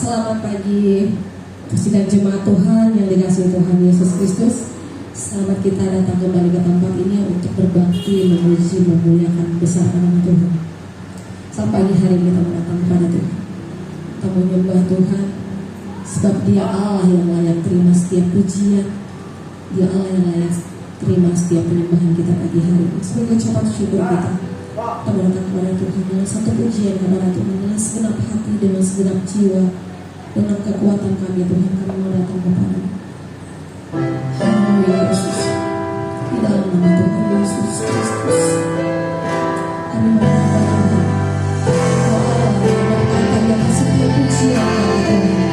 Selamat pagi sidang jemaat Tuhan yang dikasihi Tuhan Yesus Kristus. Selamat kita datang kembali ke tempat ini untuk berbakti, memuji, memuliakan besar nama Tuhan. Sampai pagi hari kita datang kepada Tuhan. Kita menyembah Tuhan sebab Dia Allah yang layak terima setiap pujian. Dia Allah yang layak terima setiap penyembahan kita pagi hari ini. Sebagai ucapan syukur kita datang kepada Tuhan dengan satu pujian kepada Tuhan dengan segenap hati, dengan segenap jiwa, dengan kekuatan kami Tuhan, kami mau datang kepada Haleluya Yesus. Di dalam nama Tuhan Yesus Kristus kami mau datang kepada Engkau Allah yang berkata di atas setiap pujian kepada Tuhan.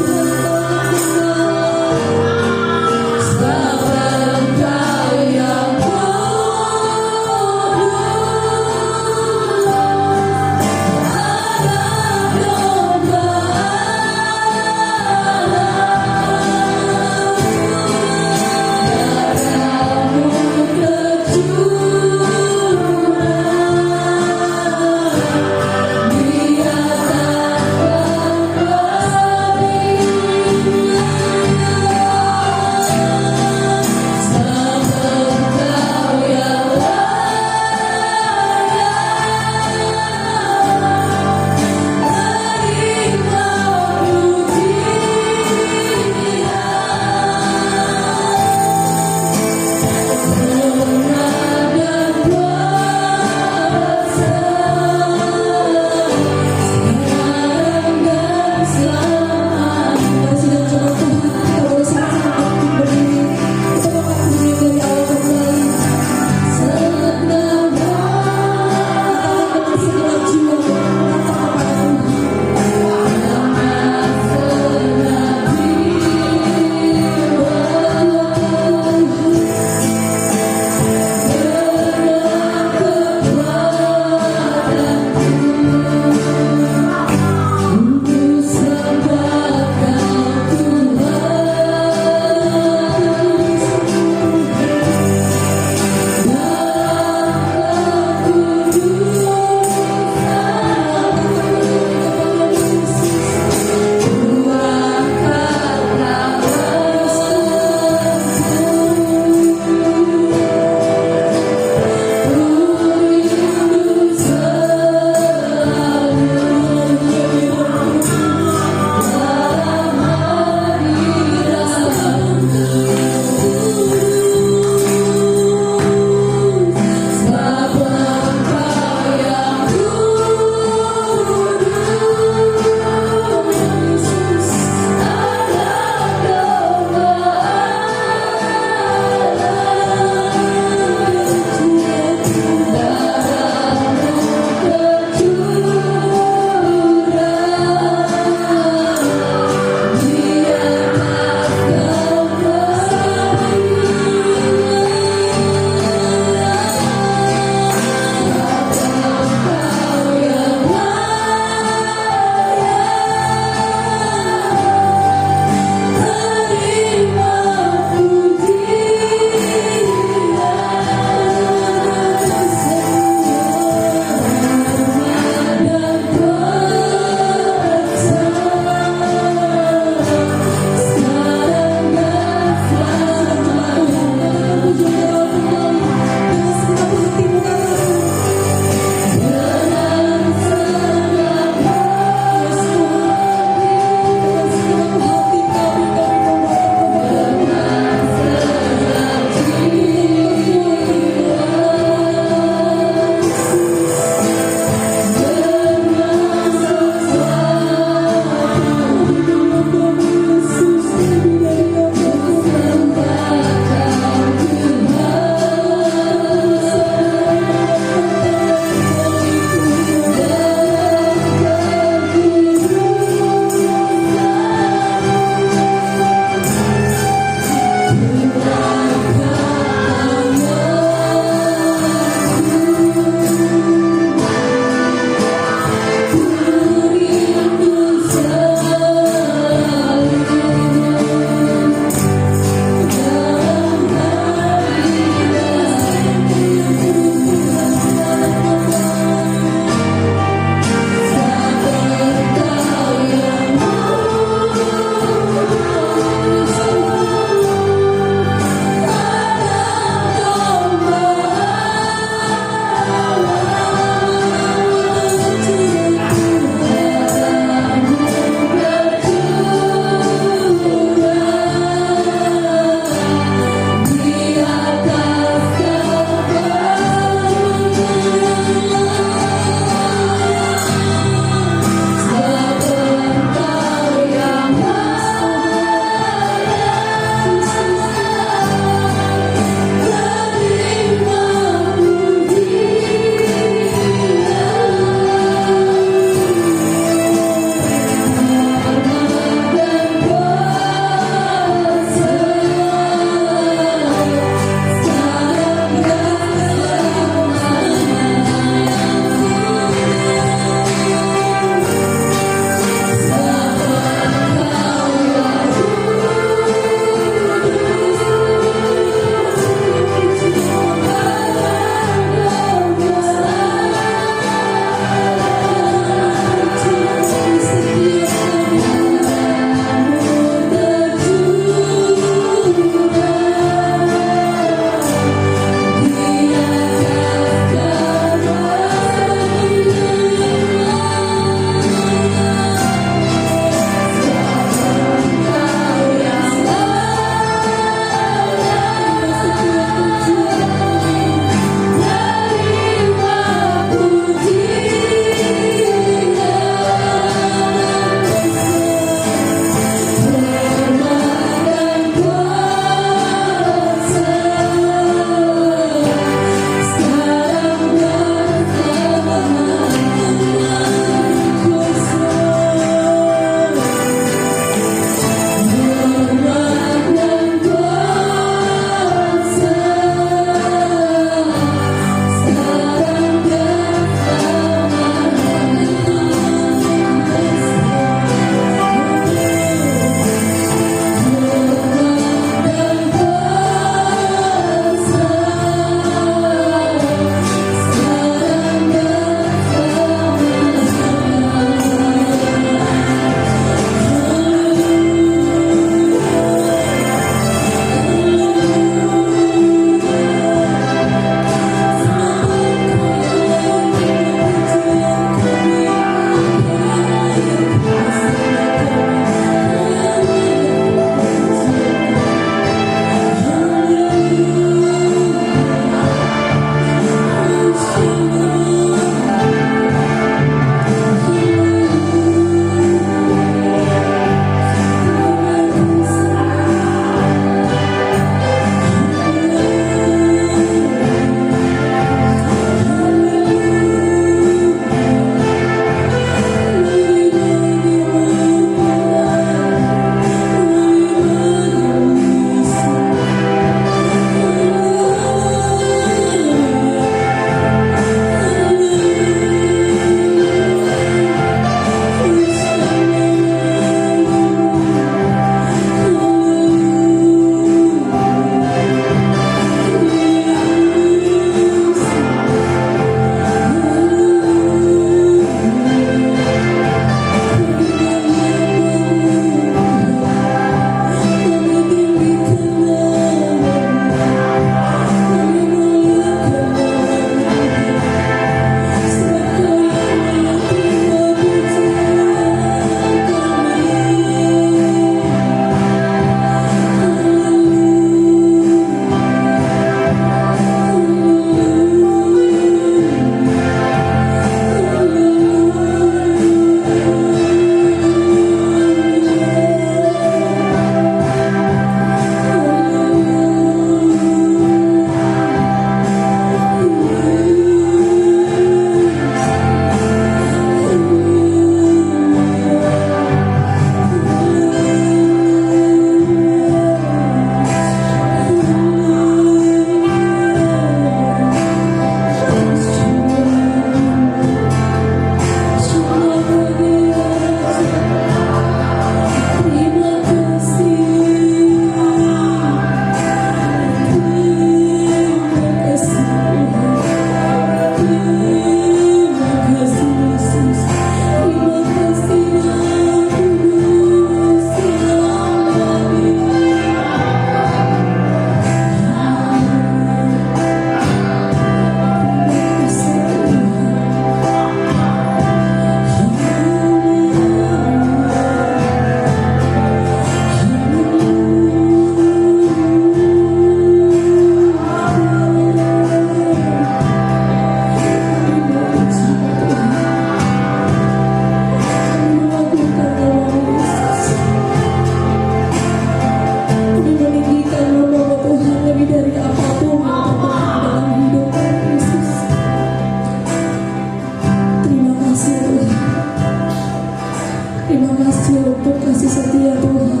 Terima kasih untuk kasih setia Tuhan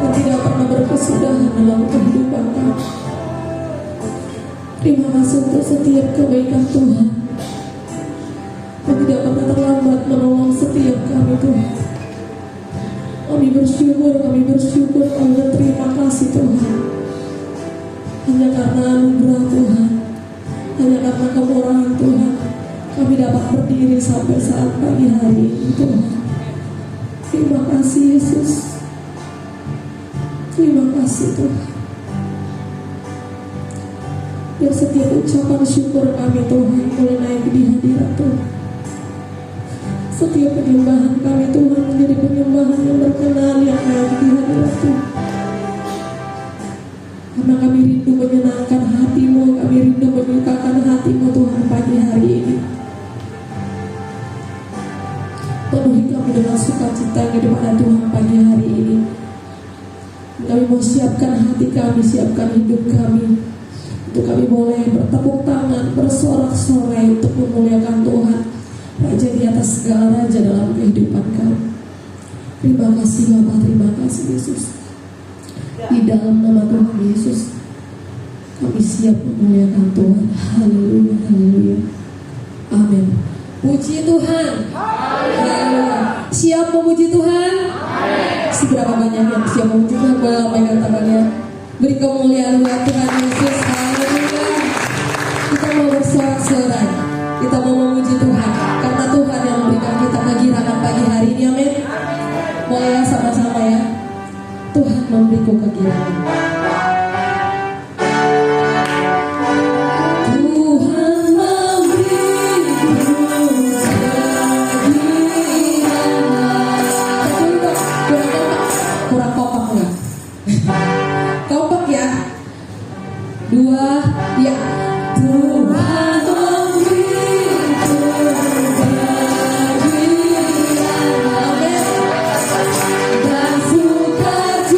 yang tidak pernah berkesudahan dalam kehidupan kami. Terima kasih untuk setiap kebaikan Tuhan yang tidak pernah terlambat menolong setiap kami Tuhan. Kami bersyukur, kami berterima kasih Tuhan. Hanya karena anugerah Tuhan, hanya karena kemurahan Tuhan, kami dapat berdiri sampai saat pagi hari ini Tuhan. Terima kasih Yesus. Terima kasih Tuhan. Biar setiap ucapan syukur kami Tuhan mulai naik di hadirat Tuhan. Setiap penyembahan kami Tuhan menjadi penyembahan yang berkenan yang naik di hadirat Tuhan. Karena kami rindu menyenangkan hati-Mu, kami rindu menyukakan hati-Mu Tuhan pagi hari ini. Penuhi kami dengan sukacita di depan Tuhan pagi hari ini. Kami mau siapkan hati kami, siapkan hidup kami, untuk kami boleh bertepuk tangan, bersorak-sorai untuk memuliakan Tuhan, Raja di atas segala raja dalam kehidupan kami. Terima kasih Bapa, terima kasih Yesus. Di dalam nama Tuhan Yesus, kami siap memuliakan Tuhan. Haleluya, haleluya. Amin. Puji Tuhan. Haleluya. Siap memuji Tuhan? Seberapa banyak yang siap memuji Tuhan? Boleh lambaikan tangannya. Beri kemuliaan buat Tuhan Yesus. Haleluya. Kita mau bersorak-sorai, kita mau memuji Tuhan, karena Tuhan yang memberikan kita kegirangan pagi hari ini. Amin. Boleh ya sama-sama ya. Tuhan memberiku kegirangan. Dua, ya. Tuhan memberiku kebahagiaan dan sukacita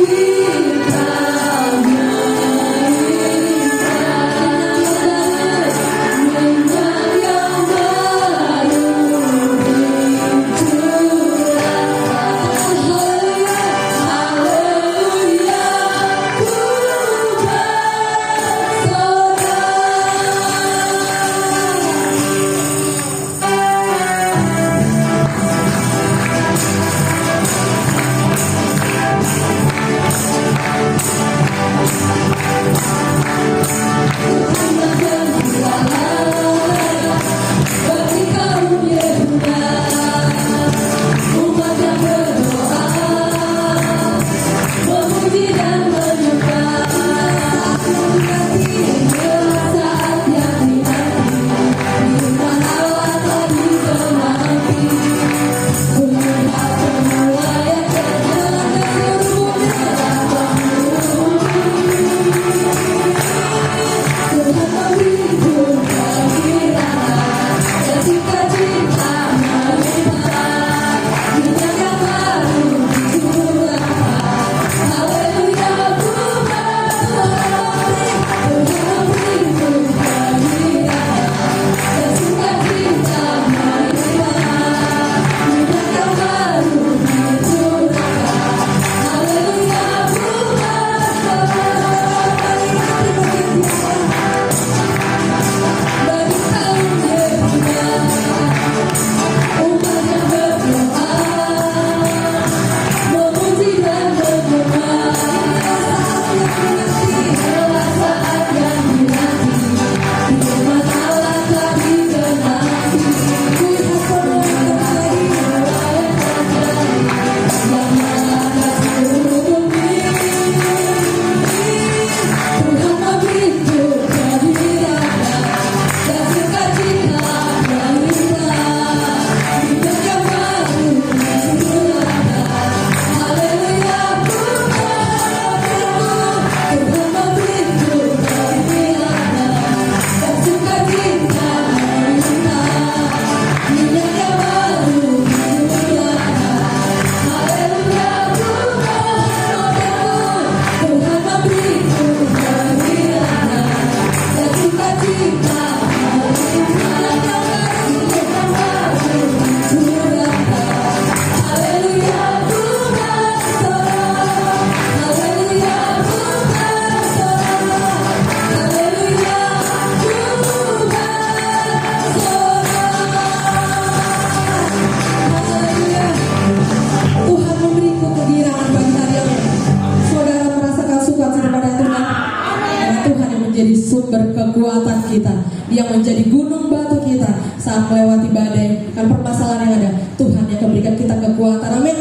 yang menjadi gunung batu kita saat melewati badai dan permasalahan yang ada. Tuhan yang memberikan kita kekuatan. Amin.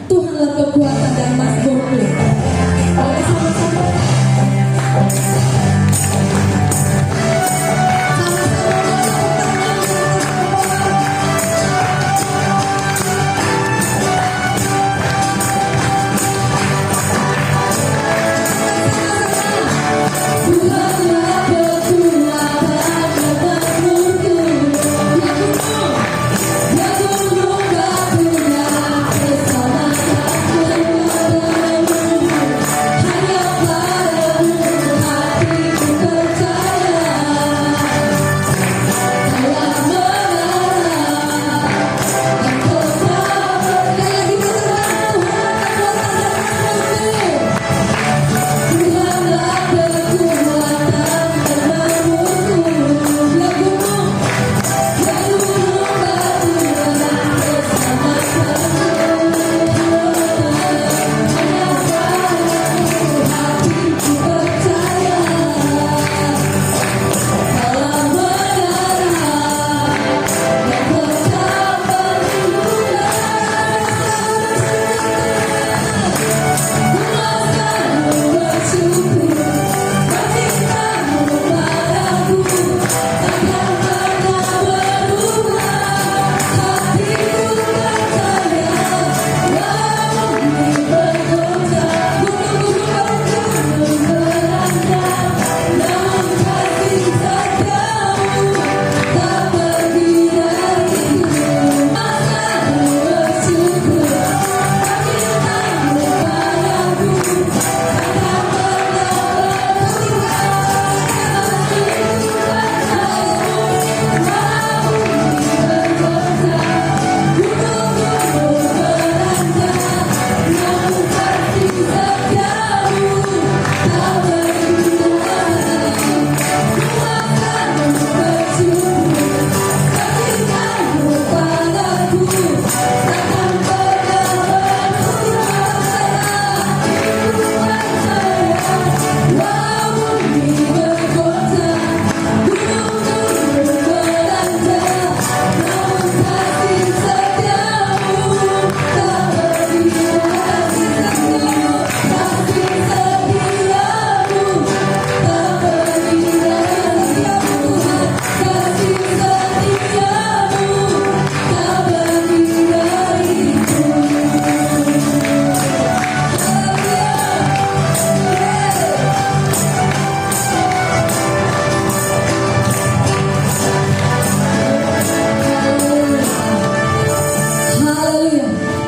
Tuhanlah kekuatan dan mazmurku. Oke, sama-sama.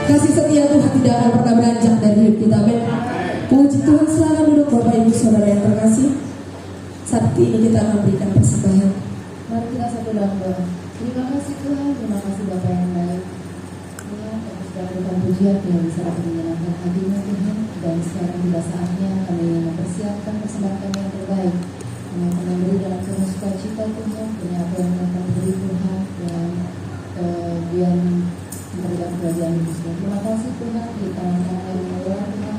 Kasih setia Tuhan tidak akan pernah beranjak dari hidup kita. Amin. Puji Tuhan, selamat duduk Bapak Ibu Saudara yang terkasih. Saat ini kita akan berikan persembahan. Mari kita satu dalam doa. Terima kasih Tuhan, terima kasih Bapak yang baik. Tuhan, kami sudah berikan pujian yang bisa dapat menyenangkan hatimu Tuhan. Dan sekarang tiba saatnya kami ingin mempersiapkan persembahan kami yang terbaik. Kami akan memberi dalam penuh sukacita Tuhan, punya apa yang akan beri Tuhan dan biar memberikan kerajaan itu semua. Terima kasih Tuhan, di tangan-tangan yang mengelola Tuhan,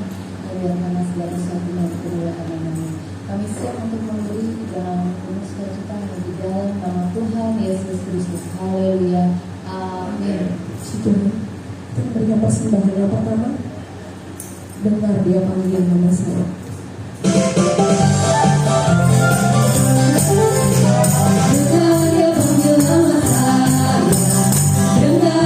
biar mana segala sesuatu yang kemuliaan nama-Mu. Kami siap untuk memberi dalam penuh sukacita di dalam nama Tuhan Yesus Kristus. Haleluya. Amin. Situ kita berikan persembahan yang pertama. Dengar Dia panggil nama saya. Dengar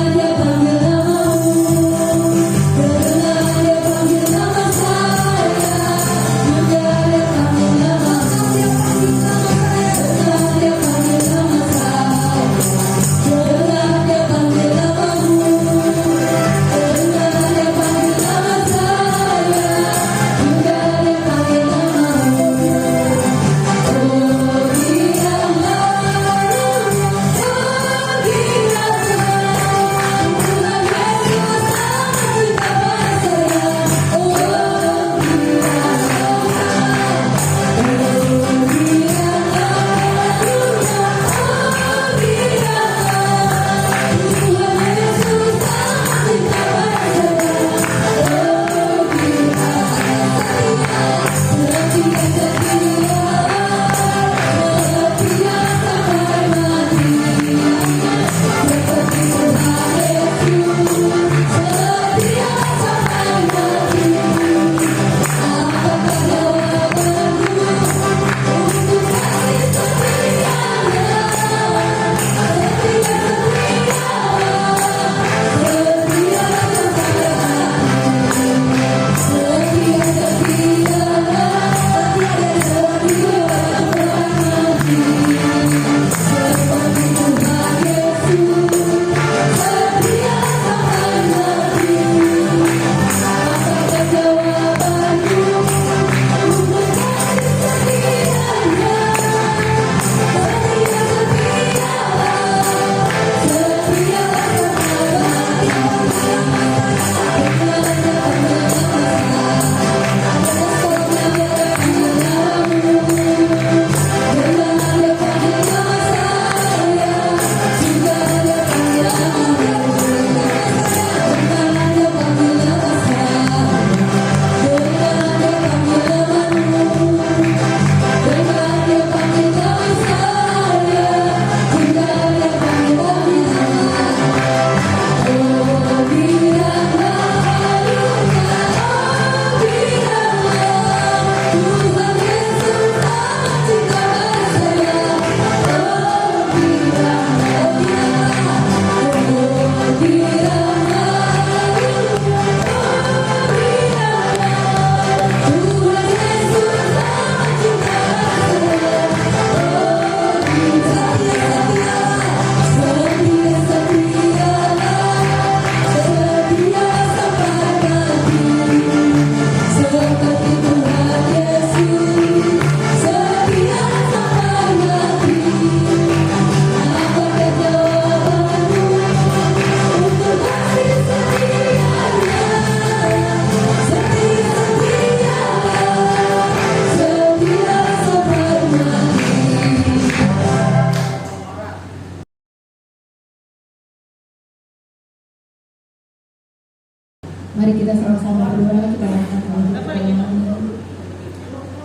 Mari kita sama-sama berdoa, kita angkat tangan kita.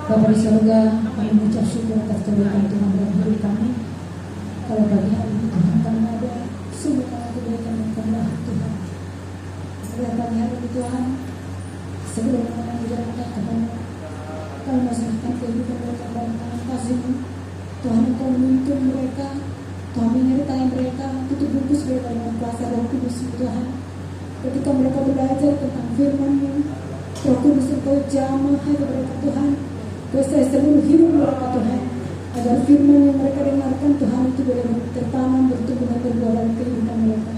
Bapa di surga, kami mengucap syukur atas kebaikan Tuhan dalam hidup kami. Kalau pagi hari ini Tuhan kami ada, sungguh karena kebaikan dan kemudahan Tuhan. Pada pagi hari ini Tuhan, sebelum kami jalankan Tuhan, kami menyerahkan kehidupan mereka dalam tangan kasih-Mu. Tuhan, Engkau menuntun mereka, Tuhan menyertai mereka, tutup bungkus mereka dengan kuasa Roh Kudus Tuhan. Ketika mereka belajar tentang firman-Mu, Roh Kudus Engkau jamah kepada mereka Tuhan, kuasa seluruh hidup mereka Tuhan, agar firman yang mereka dengarkan Tuhan itu boleh tertanam, bertumbuh dan berbuah dalam kehidupan mereka.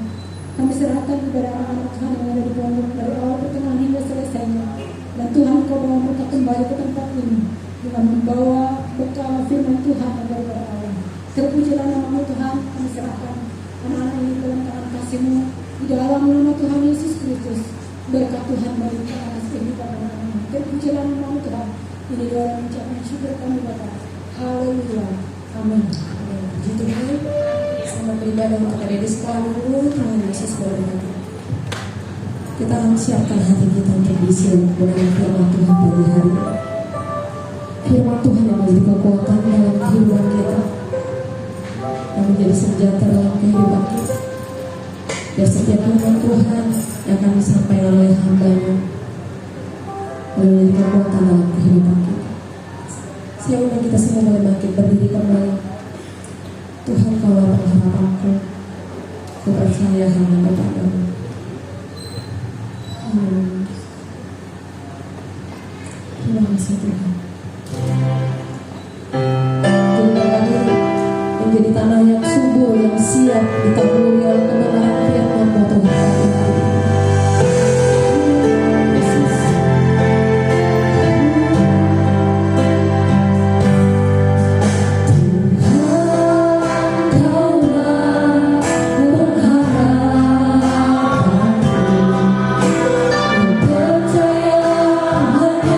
Kami serahkan kepada anak-anak Tuhan yang ada di pondok dari awal pertengahan hingga selesainya. Dan Tuhan Engkau bawa mereka kembali ke tempat ini dengan membawa bekal firman Tuhan yang daripada Allah. Terpujilah nama-Mu Tuhan, kami serahkan anak-anak ini dalam tangan kasih-Mu. Di dalam nama Tuhan Yesus Kristus, berkat Tuhan bagi atas kehidupan anak-anak. Terpujilah nama-Mu Tuhan. Ini doa dan ucapan syukur kami Bapa. Haleluya. Amin. Puji Tuhan. Selamat beribadah untuk adik-adik sekolah dulu. Tuhan Yesus berkati. Kita akan siapkan hati kita untuk diisi dengan firman Tuhan pagi hari ini. Firman Tuhan yang menjadi kekuatan dalam kehidupan kita, yang menjadi senjata dalam kehidupan kita. Dan setiap firman Tuhan yang akan disampaikan oleh hamba-Nya menjadi kekuatan dalam kehidupan kita. Saya undang kita semua boleh bangkit berdiri kembali. Tuhan, Kaulah pengharapanku, ku percaya hanya kepada-Mu. Terima kasih Tuhan. Terima kasih menjadi tanah yang subur, yang siap ditaburi oleh kebenaran firman-Mu Tuhan. Percaya hanya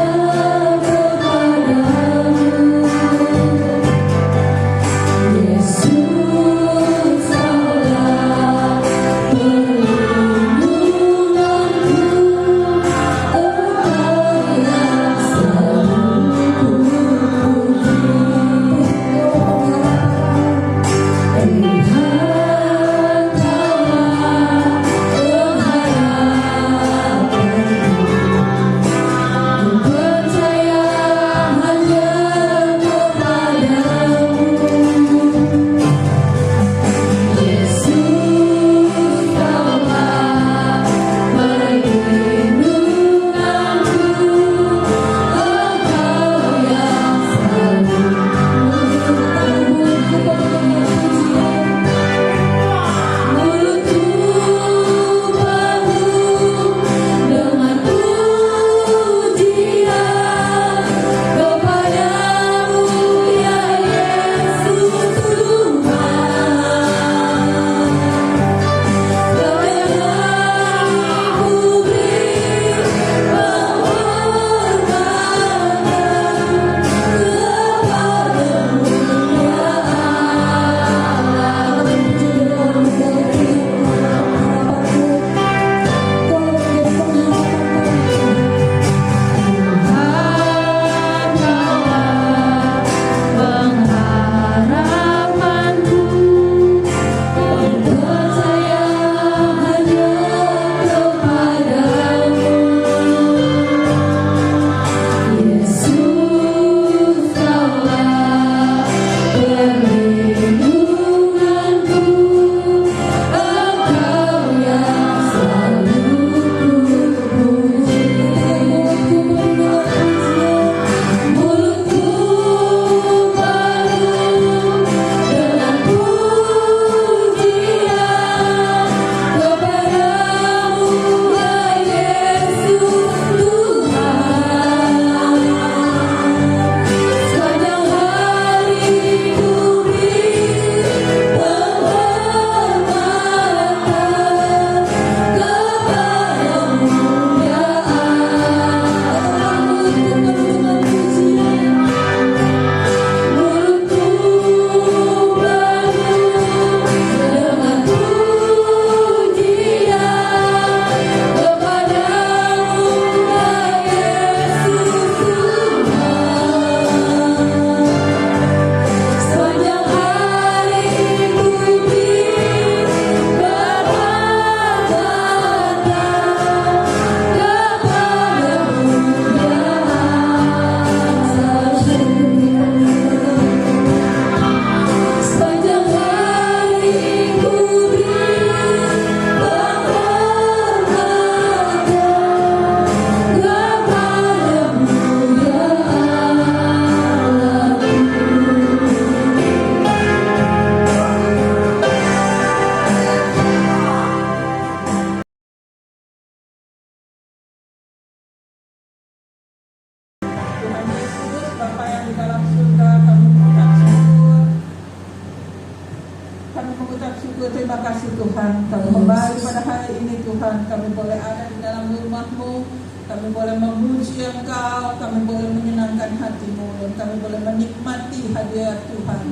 terima kasih Tuhan. Kami kembali pada hari ini Tuhan. Kami boleh ada di dalam rumah-Mu. Kami boleh memuji Engkau. Kami boleh menyenangkan hati-Mu. Dan kami boleh menikmati hadirat Tuhan.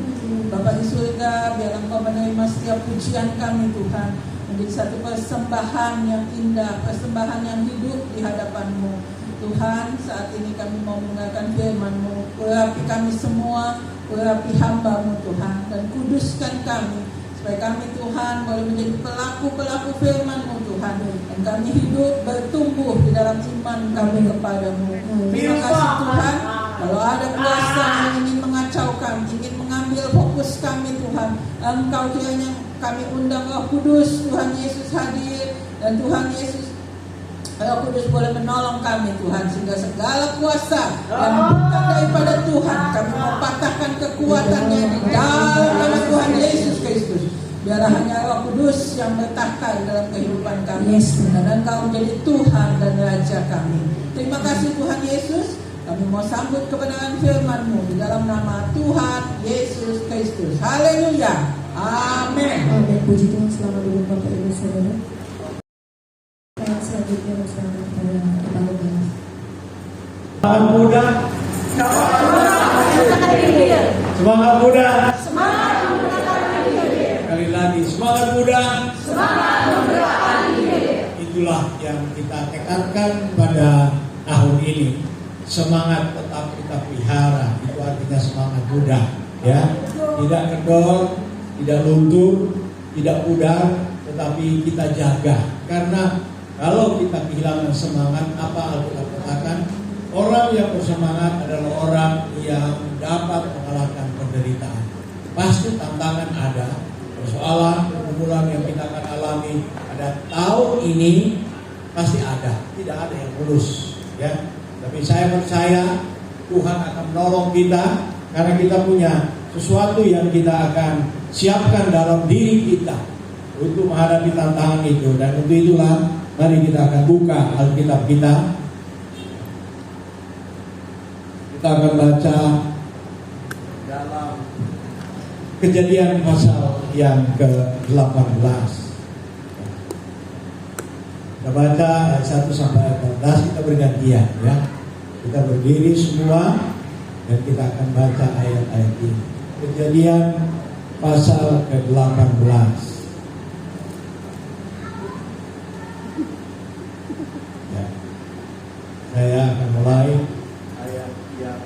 Bapa di surga, biar Engkau menerima setiap pujian kami Tuhan. Menjadi satu persembahan yang indah, persembahan yang hidup di hadapan-Mu. Tuhan, saat ini kami mau mendengarkan firman-Mu. Urapi kami semua, urapi hamba-Mu Tuhan. Dan kuduskan kami, supaya kami Tuhan boleh menjadi pelaku-pelaku firman-Mu Tuhan. Dan kami hidup bertumbuh di dalam iman kami kepadamu. Terima kasih Tuhan. Kalau ada kuasa yang ingin mengacaukan, ingin mengambil fokus kami Tuhan, Engkau kiranya kami undang Roh Kudus, Tuhan Yesus hadir. Dan Tuhan Yesus, Roh Kudus boleh menolong kami Tuhan, sehingga segala kuasa yang bukan daripada Tuhan, kami mempatahkan kekuatannya di dalam nama Tuhan Yesus Kristus. Biarlah hanya Roh Kudus yang bertahta di dalam kehidupan kami, dan Engkau menjadi Tuhan dan Raja kami. Terima kasih Tuhan Yesus. Kami mau sambut kebenaran firman-Mu di dalam nama Tuhan Yesus Kristus. Haleluya. Amin. Amin. Puji Tuhan. Selamat dulu Bapak Ibu Saudara. Ayat selanjutnya bersama kepada Bapak Lukas. Semangat muda. Semangat muda. Sekali lagi semangat muda. Itulah yang kita tekadkan pada tahun ini. Semangat tetap kita pelihara. Itu artinya semangat muda, ya. Tidak kendor, tidak luntur, tidak pudar, tetapi kita jaga. Karena kalau kita kehilangan semangat, apa Alkitab katakan? Orang yang bersemangat adalah orang yang dapat mengalahkan penderitaan. Pasti tantangan ada, persoalan, pergumulan yang kita akan alami pada tahun ini pasti ada. Tidak ada yang mulus, ya. Tapi saya percaya Tuhan akan menolong kita, karena kita punya sesuatu yang kita akan siapkan dalam diri kita untuk menghadapi tantangan itu. Dan untuk itulah mari kita akan buka Alkitab kita. Kita akan baca dalam Kejadian pasal yang ke-18. Kita baca ayat 1 sampai ayat 14. Kita bergantian, ya. Kita berdiri semua dan kita akan baca ayat-ayat ini. Kejadian pasal ke-18. Ya. Saya akan mulai ayat yang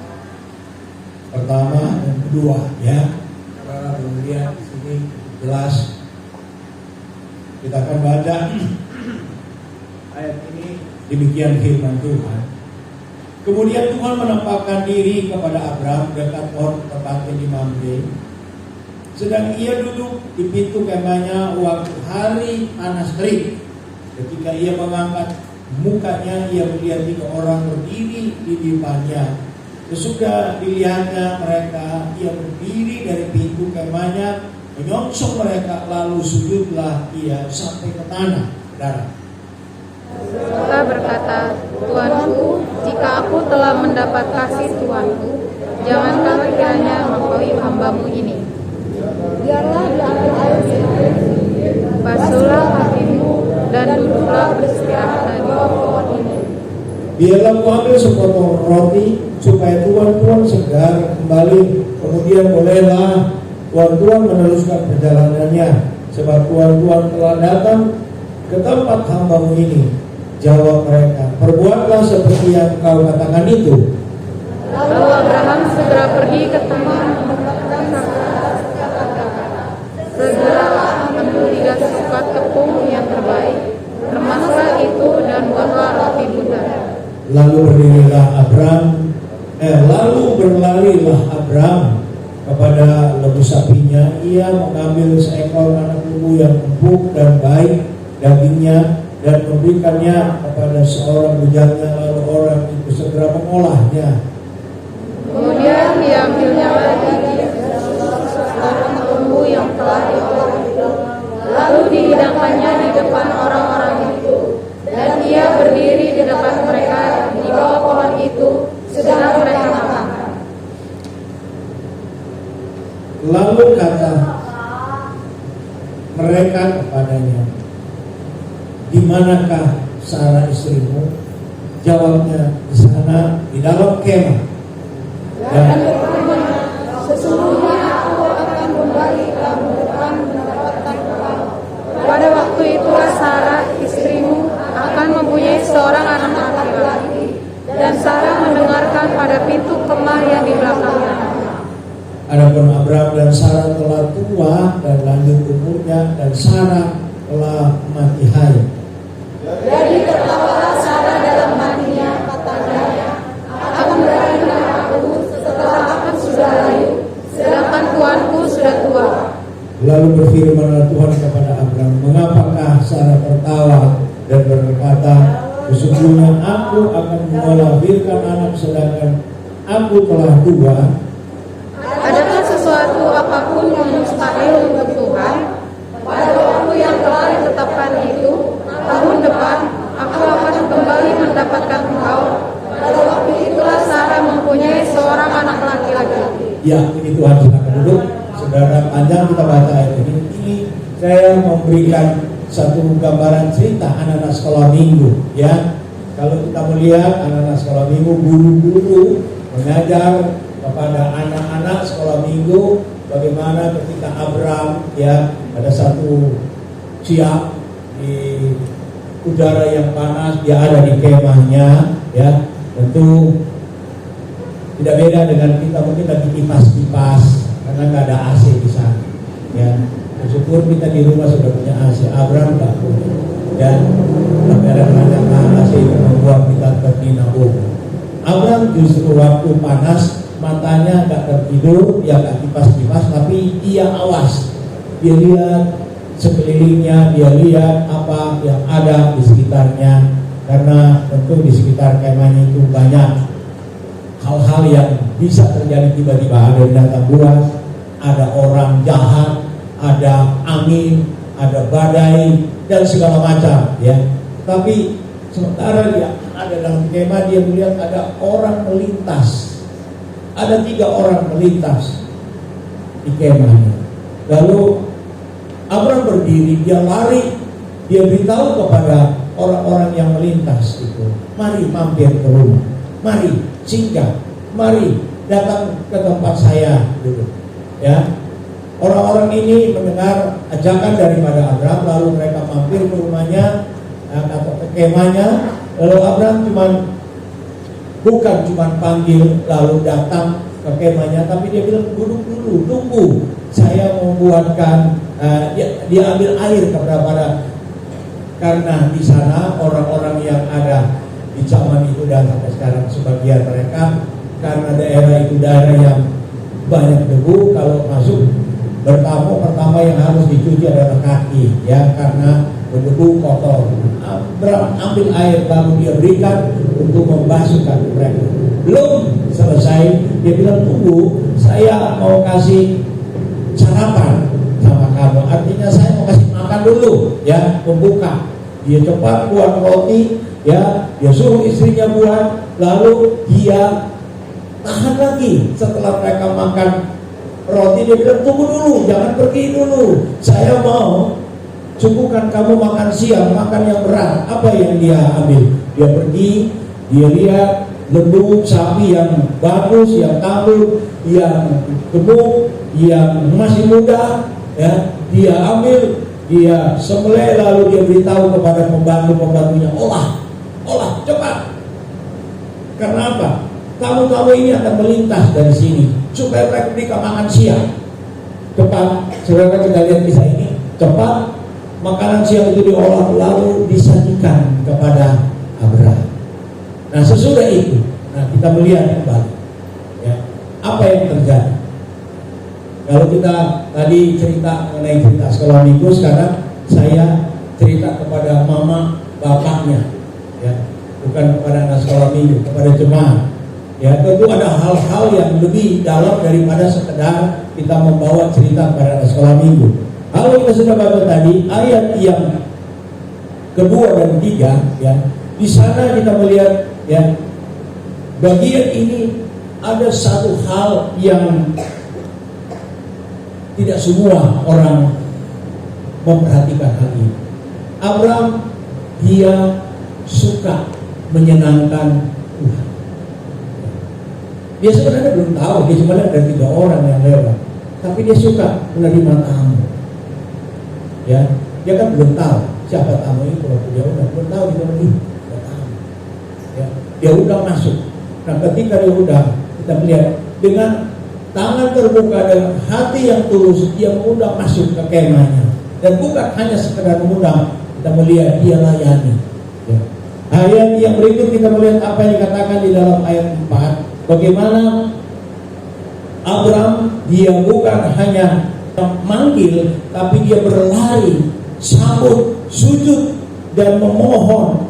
pertama dan kedua, ya. Karena kemudian di sini jelas kita akan baca ayat ini. Demikian firman Tuhan. Kemudian Tuhan menampakkan diri kepada Abram dekat pohon tempatnya di Mamre. Sedang ia duduk di pintu kemahnya waktu hari panas terik. Ketika ia mengangkat mukanya, ia melihat 3 orang berdiri di depannya. Sesudah dilihatnya mereka, ia berdiri dari pintu kemahnya, menyongsong mereka, lalu sujudlah ia sampai ke tanah. Saudara, serta berkata, Tuanku, jika aku telah mendapat kasih Tuanku, janganlah kiranya mengkau hamba-Mu ini. Biarlah diambil air sedikit, basuhlah kakimu, dan duduklah beristirahat di bawah pohon ini. biarlah ku ambil sepotong roti supaya tuan-tuan segar kembali. Kemudian bolehlah tuan-tuan meneruskan perjalanannya, sebab tuan-tuan telah datang ke tempat hamba-Mu ini. Jawab mereka, perbuatlah seperti yang kau katakan itu. Lalu Abraham segera pergi ke tempat segeralah ambil 3 sesukat tepung yang terbaik, remaslah itu dan buatlah roti bundar. Lalu berlarilah Abram kepada lembu sapinya. Ia mengambil seekor anak lembu yang empuk dan baik dagingnya dan memberikannya kepada seorang bujaknya. Lalu orang itu segera mengolahnya. Kemudian diambilnya lagi seorang lembu yang telah diolah, lalu dihidangkannya di depan orang-orang itu, dan ia berdiri di depan mereka di bawah pohon itu, sedang mereka makan. Lalu kata mereka manakah Sarah istrimu? Jawabnya, di sana, di dalam kemah. Dan sesungguhnya aku akan kembali ke tahun depan mendapatkan engkau. Pada waktu itulah Sarah istrimu akan mempunyai seorang anak laki-laki, dan Sarah mendengarkan pada pintu kemah yang di belakangnya. adapun Abraham dan Sarah telah tua dan lanjut umurnya, dan Sarah telah mati hai. Jadi tertawalah Sarah dalam hatinya, katanya, akan berakhirlah aku setelah aku sudah layu, sedangkan tuanku sudah tua. Lalu berfirmanlah Tuhan kepada Abraham, mengapakah Sarah tertawa dan berkata, sesungguhnya aku akan melahirkan anak sedangkan aku telah tua. Adakah sesuatu apapun yang mustahil untuk Tuhan? Pada waktu yang telah ditetapkan itu, tahun depan aku akan kembali mendapatkan engkau. Pada waktu itulah Sarah mempunyai seorang anak laki-laki. Ya, ini Tuhan, silakan duduk. Saudara, panjang kita baca ayat ini. Ini saya memberikan satu gambaran cerita anak-anak sekolah minggu. Ya, kalau kita melihat anak-anak sekolah minggu, guru-guru mengajar kepada anak-anak sekolah minggu bagaimana ketika Abraham ya pada satu siang di udara yang panas dia ada di kemahnya, ya tentu tidak beda dengan kita mungkin lagi kipas-kipas karena nggak ada AC di sana, ya bersyukur kita di rumah sudah punya AC. Abraham nggak punya, dan tapi ada banyak AC yang membuat kita tertinabung. Abraham justru waktu panas matanya nggak tertidur, dia nggak kipas-kipas, tapi dia awas, dia lihat sekelilingnya, dia lihat apa yang ada di sekitarnya, karena tentu di sekitar kemahnya itu banyak hal-hal yang bisa terjadi tiba-tiba. Ada binatang buas, ada orang jahat, ada angin, ada badai dan segala macam, ya. Tapi sementara dia ada dalam kemah, dia melihat ada orang melintas. Ada 3 orang melintas di kemahnya. Lalu Abraham berdiri, dia lari, dia beritahu kepada orang-orang yang melintas itu, mari mampir ke rumah, mari singgah, mari datang ke tempat saya dulu. Ya, orang-orang ini mendengar ajakan daripada Abraham, lalu mereka mampir ke rumahnya atau ke kemahnya. Lalu Abraham bukan cuma panggil lalu datang ke kemahnya, tapi dia bilang duduk dulu, tunggu, saya membuatkan dia ambil air kepada, karena di sana orang-orang yang ada di zaman itu dan sampai sekarang sebagian mereka, karena daerah itu daerah yang banyak debu, kalau masuk bertamu pertama yang harus dicuci adalah kaki, ya karena berdebu kotor. Abraham ambil air lalu dia berikan untuk membasuhkan mereka. Belum selesai, dia bilang tunggu, saya mau kasih sarapan sama kamu. Artinya saya mau kasih makan dulu, ya membuka. Dia cepat buat roti, ya dia suruh istrinya buat, lalu dia tahan lagi. Setelah mereka makan roti, dia bilang tunggu dulu, jangan pergi dulu, saya mau cukupkan kamu makan siang, makan yang berat. Apa yang dia ambil? Dia pergi, dia lihat lembu sapi yang bagus, yang tangguh, yang gemuk, yang masih muda, ya dia ambil, dia sembelih, lalu dia beritahu kepada pembantu-pembantunya, olah cepat. Karena apa? Tamu-tamu ini akan melintas dari sini supaya mereka makan siang. Cepat, saudara, kita lihat kisah ini. Cepat, makanan siang itu diolah lalu disajikan kepada Abraham. Nah sesudah itu, nah kita melihat kembali, ya apa yang terjadi. Kalau kita tadi cerita mengenai cerita sekolah minggu, sekarang saya cerita kepada mama bapaknya, ya bukan kepada anak sekolah minggu, kepada jemaat. Ya tentu ada hal-hal yang lebih dalam daripada sekedar kita membawa cerita kepada anak sekolah minggu. Kalau kita sudah baca tadi ayat yang kedua dan ketiga, ya di sana kita melihat, ya bagian ini ada satu hal yang tidak semua orang memperhatikan hal ini. Abraham dia suka menyenangkan Tuhan. Dia sebenarnya belum tahu, dia cuma ada 3 orang yang lewat, tapi dia suka menerima tamu. Ya, dia kan belum tahu siapa tamu itu. Waktu dia undang, belum tahu dia ada tamu. Ya, dia undang masuk. Nah, ketika dia undang, kita melihat dengan tangan terbuka dan hati yang tulus, dia mengundang masuk ke kemahnya. Dan bukan hanya sekedar mengundang, kita melihat dia layani. Ya. Ayat yang berikut kita melihat apa yang dikatakan di dalam ayat 4. Bagaimana Abraham dia bukan hanya manggil, tapi dia berlari, sambut, sujud, dan memohon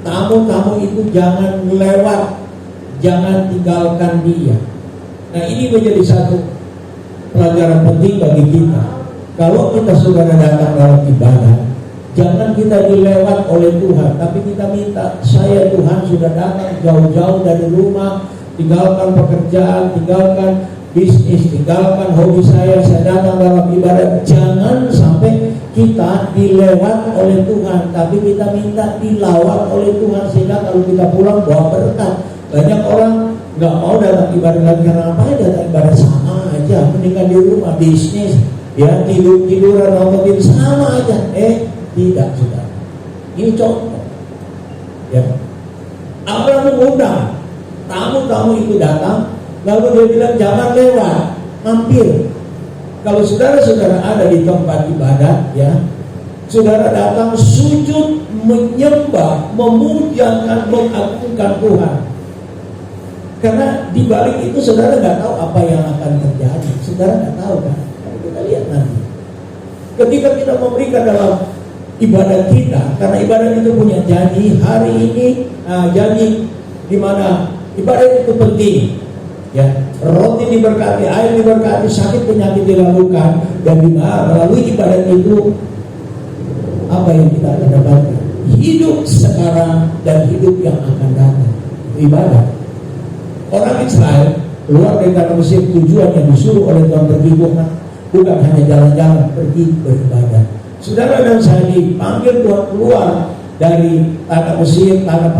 tamu-tamu itu jangan lewat, jangan tinggalkan dia. Nah, ini menjadi satu pelajaran penting bagi kita. Kalau kita sudah datang dalam ibadah, jangan kita dilewat oleh Tuhan, tapi kita minta, saya Tuhan sudah datang jauh-jauh dari rumah, tinggalkan pekerjaan, tinggalkan bisnis, tinggalkan hobi saya datang dalam ibadah. Jangan sampai kita dilewat oleh Tuhan, tapi kita minta dilawat oleh Tuhan, sehingga kalau kita pulang bawa berkat. Banyak orang nggak mau datang ibadah lagi, karena apa? Datang ibadah sama aja, mendingan di rumah bisnis, ya tiduran nonton sama aja. Tidak, sudah. Ini contoh. Ya, Abraham mengundang tamu-tamu itu datang, lalu dia bilang jangan lewat, mampir. Kalau saudara-saudara ada di tempat ibadat, ya, saudara datang sujud, menyembah, memuliakan, mengagungkan Tuhan. Karena di balik itu saudara nggak tahu apa yang akan terjadi. Saudara nggak tahu kan? Kita lihat nanti. Ketika kita memberikan dalam ibadat kita, karena ibadat itu punya janji. Hari ini janji di mana ibadat itu penting, ya, roti diberkati, air diberkati, sakit penyakit dilakukan, dan melalui ibadat itu apa yang kita akan dapatkan? Hidup sekarang dan hidup yang akan datang. Ibadat. Orang Israel keluar dari tanah Mesir, tujuannya disuruh oleh Tuhan pergi bukan hanya jalan-jalan, pergi beribadah. Saudara dan saya dipanggil Tuhan keluar dari tanah Mesir, tanah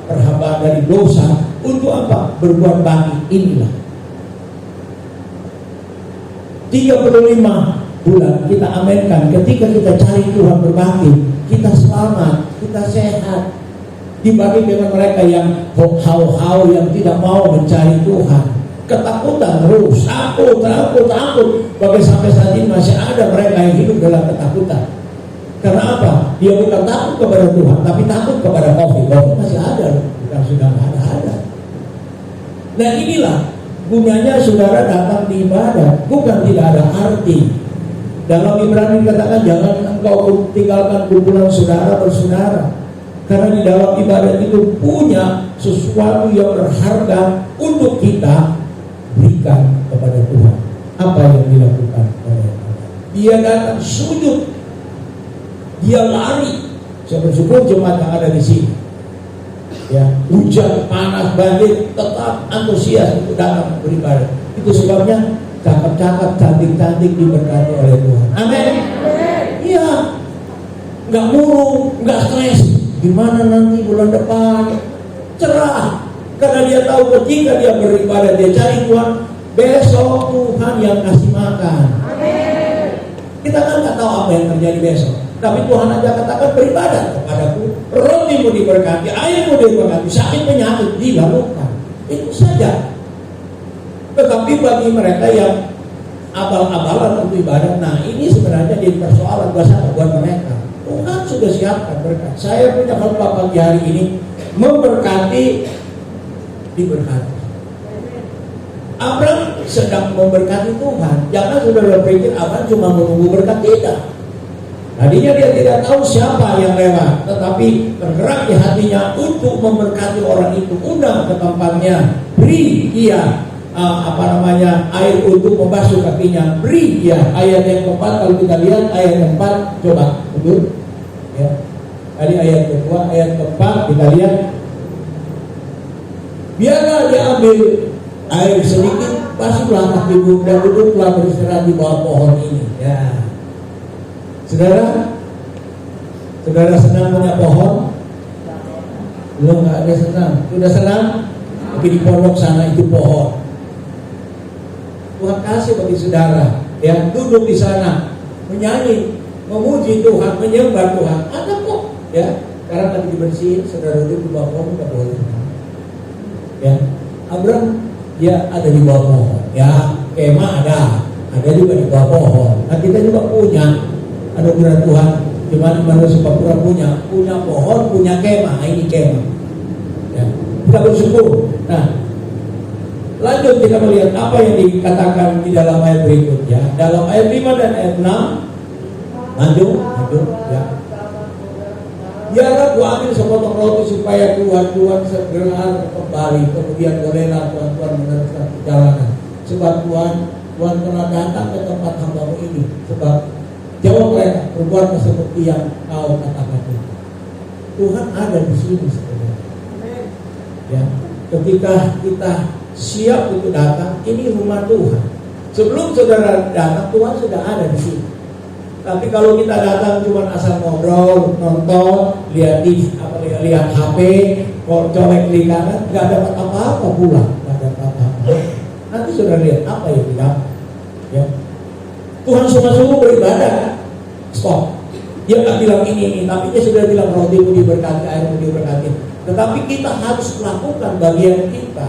perhambaan dari dosa. Untuk apa? Berbuat bakti. Inilah 35 bulan kita amankan. Ketika kita cari Tuhan berbakti, kita selamat, kita sehat. Dibanding dengan mereka yang hau-hau, yang tidak mau mencari Tuhan, ketakutan terus, takut. Bahkan sampai saat ini masih ada mereka yang hidup dalam ketakutan. Karena apa? Dia bukan takut kepada Tuhan, tapi takut kepada COVID. COVID masih ada, bukan sudah ada. Nah, inilah gunanya saudara datang di ibadah, bukan tidak ada arti. Dalam Ibrani dikatakan jangan engkau tinggalkan kumpulan saudara bersaudara. Karena di dalam ibadat itu punya sesuatu yang berharga untuk kita berikan kepada Tuhan. Apa yang dilakukan oleh Tuhan? Dia datang sujud, dia lari. Saya bersyukur jemaat yang ada di sini, ya, hujan, panas, banjir, tetap antusias untuk datang beribadah. Itu sebabnya cakap-cakap, cantik-cantik diberkati oleh Tuhan. Amin. Iya, nggak murung, nggak stres. Gimana nanti bulan depan? Cerah. Karena dia tahu ketika dia beribadah, dia cari Tuhan, besok Tuhan yang kasih makan. Amin. Kita kan nggak tahu apa yang terjadi besok, tapi Tuhan aja katakan beribadah kepadaku, rotimu diberkati, airmu diberkati, sakit penyakit dilakukan. Itu saja. Tetapi bagi mereka yang abal-abalan untuk ibadah, nah ini sebenarnya jadi persoalan buat mereka. Tuhan sudah siapkan berkat. Saya punya khotbah pagi hari ini, memberkati, diberkati. Abraham sedang memberkati Tuhan. Jangan saudara berpikir Abraham cuma menunggu berkat, tidak. Tadinya dia tidak tahu siapa yang lewat, tetapi tergerak di hatinya untuk memberkati orang itu. Undang ke tempatnya, beri dia air untuk membasuh kakinya, beri dia. Ayat yang keempat, kalau kita lihat ayat keempat, coba mundur, ya. Tadi ayat kedua, ayat keempat kita lihat, biarlah dia ambil air sedikit, basuhlah kakimu dan duduklah beristirahat di bawah pohon ini. Ya, saudara, Saudara senang punya pohon? Belum, nggak ada senang. Sudah senang? Tapi di pondok sana itu pohon. Tuhan kasih bagi saudara yang duduk di sana menyanyi, memuji Tuhan, menyembah Tuhan. Ada kok, ya. Sekarang lagi dibersihin, saudara duduk di bawah pohon nggak boleh. Ya, Abraham dia ada di bawah pohon. Ya, kemah ada juga di bawah pohon. Nah kita juga punya anugerah Tuhan. Dimana manusia pura punya pohon, punya kemah. Nah, ini kemah. Ya, kita bersyukur. Nah, lanjut kita melihat apa yang dikatakan di dalam ayat berikutnya. Dalam ayat 5 dan ayat 6. Lanjut, ya. Biarlah ku ambil sepotong roti supaya Tuhan segera kembali. Kemudian bolehlah Tuhan meneruskan perjalanan. Sebab Tuhan telah datang ke tempat hamba-Mu ini. Sebab jawab mereka, berbuatlah seperti yang kau katakan itu. Tuhan ada di sini sebenarnya. Ya, ketika kita siap untuk datang, ini rumah Tuhan. Sebelum saudara datang, Tuhan sudah ada di sini. Tapi kalau kita datang cuma asal ngobrol, nonton, lihat HP, colek klik kanan, nggak dapat apa-apa pulang, nggak dapat apa-apa. Nanti sudah lihat apa yang didapat. Ya. Tuhan sungguh-sungguh beribadah, stop. Dia nggak bilang ini, tapi dia sudah bilang rotimu diberkati, airmu diberkati. Tetapi kita harus melakukan bagian kita.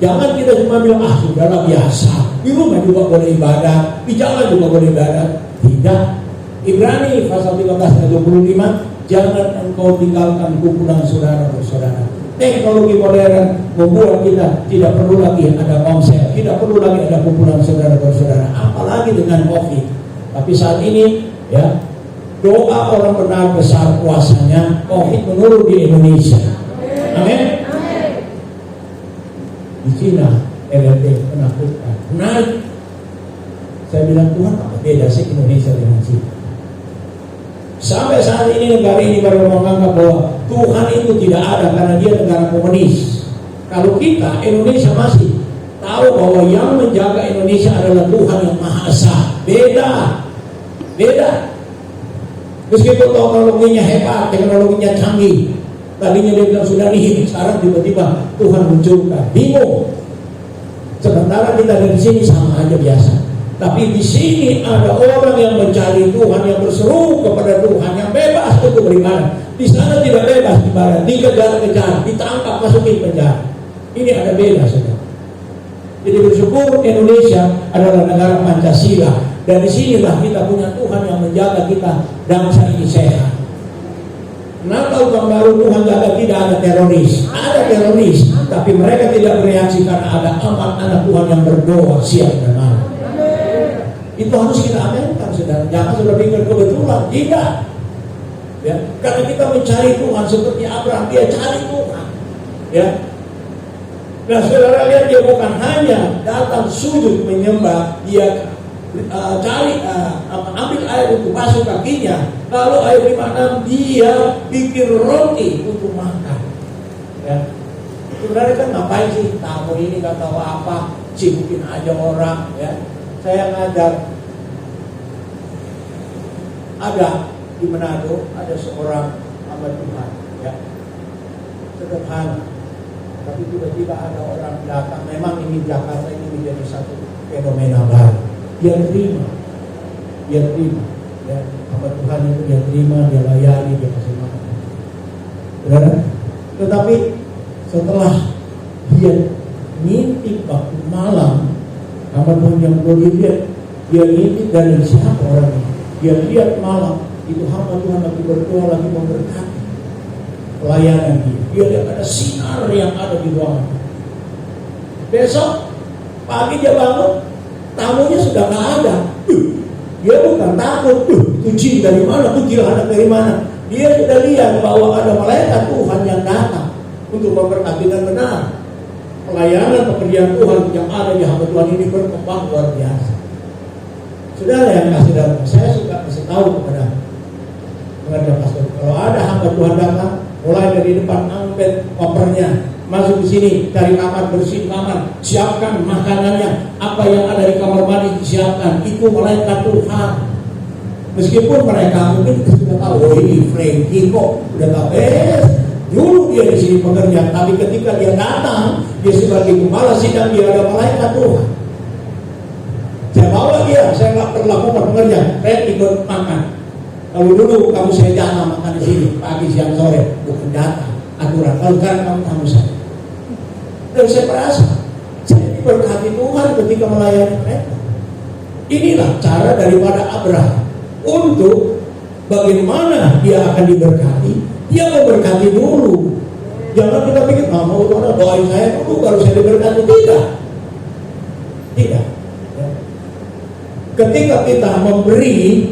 Jangan kita cuma bilang, sudahlah biasa. Di rumah juga boleh ibadah, di jalan juga boleh ibadah. Tidak. Ibrani pasal 13 ayat 25, jangan engkau tinggalkan kumpulan saudara-saudara. Teknologi modern membuat kita tidak perlu lagi ada konser, tidak perlu lagi ada kumpulan saudara-saudara, apalagi dengan COVID. Tapi saat ini, ya, doa orang benar besar kuasanya, COVID menurun di Indonesia. Amin. Di Cina, LLT menakutkan, naik. Saya bilang, Tuhan, apa beda sih Indonesia dengan Cina? Sampai saat ini negara ini baru menganggap bahwa Tuhan itu tidak ada karena dia negara komunis. Kalau kita, Indonesia masih tahu bahwa yang menjaga Indonesia adalah Tuhan yang Maha Esa. Beda. Meskipun teknologinya hebat, teknologinya canggih. Tadinya dia bilang sudah nihil, sekarang tiba-tiba Tuhan munculkan. Bingung. Sementara kita dari sini sama aja biasa. Tapi di sini ada orang yang mencari Tuhan, yang berseru kepada Tuhan, yang bebas untuk beribadah. Di sana tidak bebas ibadah, dikejar-kejar, ditangkap, masukin penjara. Ini ada beda, saudara. Jadi bersyukur Indonesia adalah negara Pancasila, dan di sinilah kita punya Tuhan yang menjaga kita bangsa ini sehat. Natal tahun baru Tuhan jaga tidak ada teroris, ada teroris, tapi mereka tidak bereaksi karena ada anak Tuhan yang berdoa siang dan malam. Itu harus kita aminkan, saudara. Jangan sudah pikir kebetulan, tidak. Ya, karena kita mencari Tuhan seperti Abraham, dia cari Tuhan. Ya. Nah, saudara lihat, dia bukan hanya datang sujud menyembah, dia ambil air untuk basuh kakinya. Lalu ayat 56 dia bikin roti untuk makan. Ya. Saudara kan ngapain sih? Tamu ini nggak tahu apa, sibukin aja orang. Ya. Saya ngajar, ada di Manado, ada seorang hamba Tuhan, ya, sederhana, tapi tiba-tiba ada orang datang. Memang ini Jakarta ini menjadi satu fenomena baru. Dia terima, ya, hamba Tuhan itu dia terima, dia layani, dia kasih makan. Saudara, tetapi setelah dia ngintip waktu malam, hamba Tuhan yang boleh dia ngintip dari siapa orang ini. Dia lihat malam itu hamba Tuhan lagi berdoa, lagi memberkati pelayanan dia. Dia lihat ada sinar yang ada di ruangan. Besok pagi dia bangun, tamunya sudah nggak ada. Dia bukan takut, itu jin dari mana, kuntilanak dari mana. Dia sudah lihat bahwa ada malaikat Tuhan yang datang untuk memberkati, dan benar. Pelayanan pekerjaan Tuhan yang ada di hamba Tuhan ini berkembang luar biasa. Saudara yang kasih datang, saya suka kasih tahu kepada pengajar pastor, kalau ada hamba Tuhan datang, mulai dari depan angkat kopernya, masuk di sini, cari kamar, bersih kamar, siapkan makanannya, apa yang ada di kamar mandi disiapkan, itu malaikat Tuhan. Meskipun mereka mungkin sudah tahu, oh ini Frankie kok udah tahu, dulu dia di sini pekerja, tapi ketika dia datang, dia sebagai kepala sidang, dia ada malaikat Tuhan. Saya bawa dia, saya nggak perlakukan pekerja, Fred ikut makan. Kalau dulu kamu saya datang makan di sini pagi, siang, sore, bukan datang aturan. Kalau sekarang kamu tamu saya. Dan saya merasa saya diberkati Tuhan ketika melayani mereka. Inilah cara daripada Abraham untuk bagaimana dia akan diberkati. Dia memberkati dulu. Jangan kita pikir, mau doain saya dulu baru saya diberkati. Tidak. Ketika kita memberi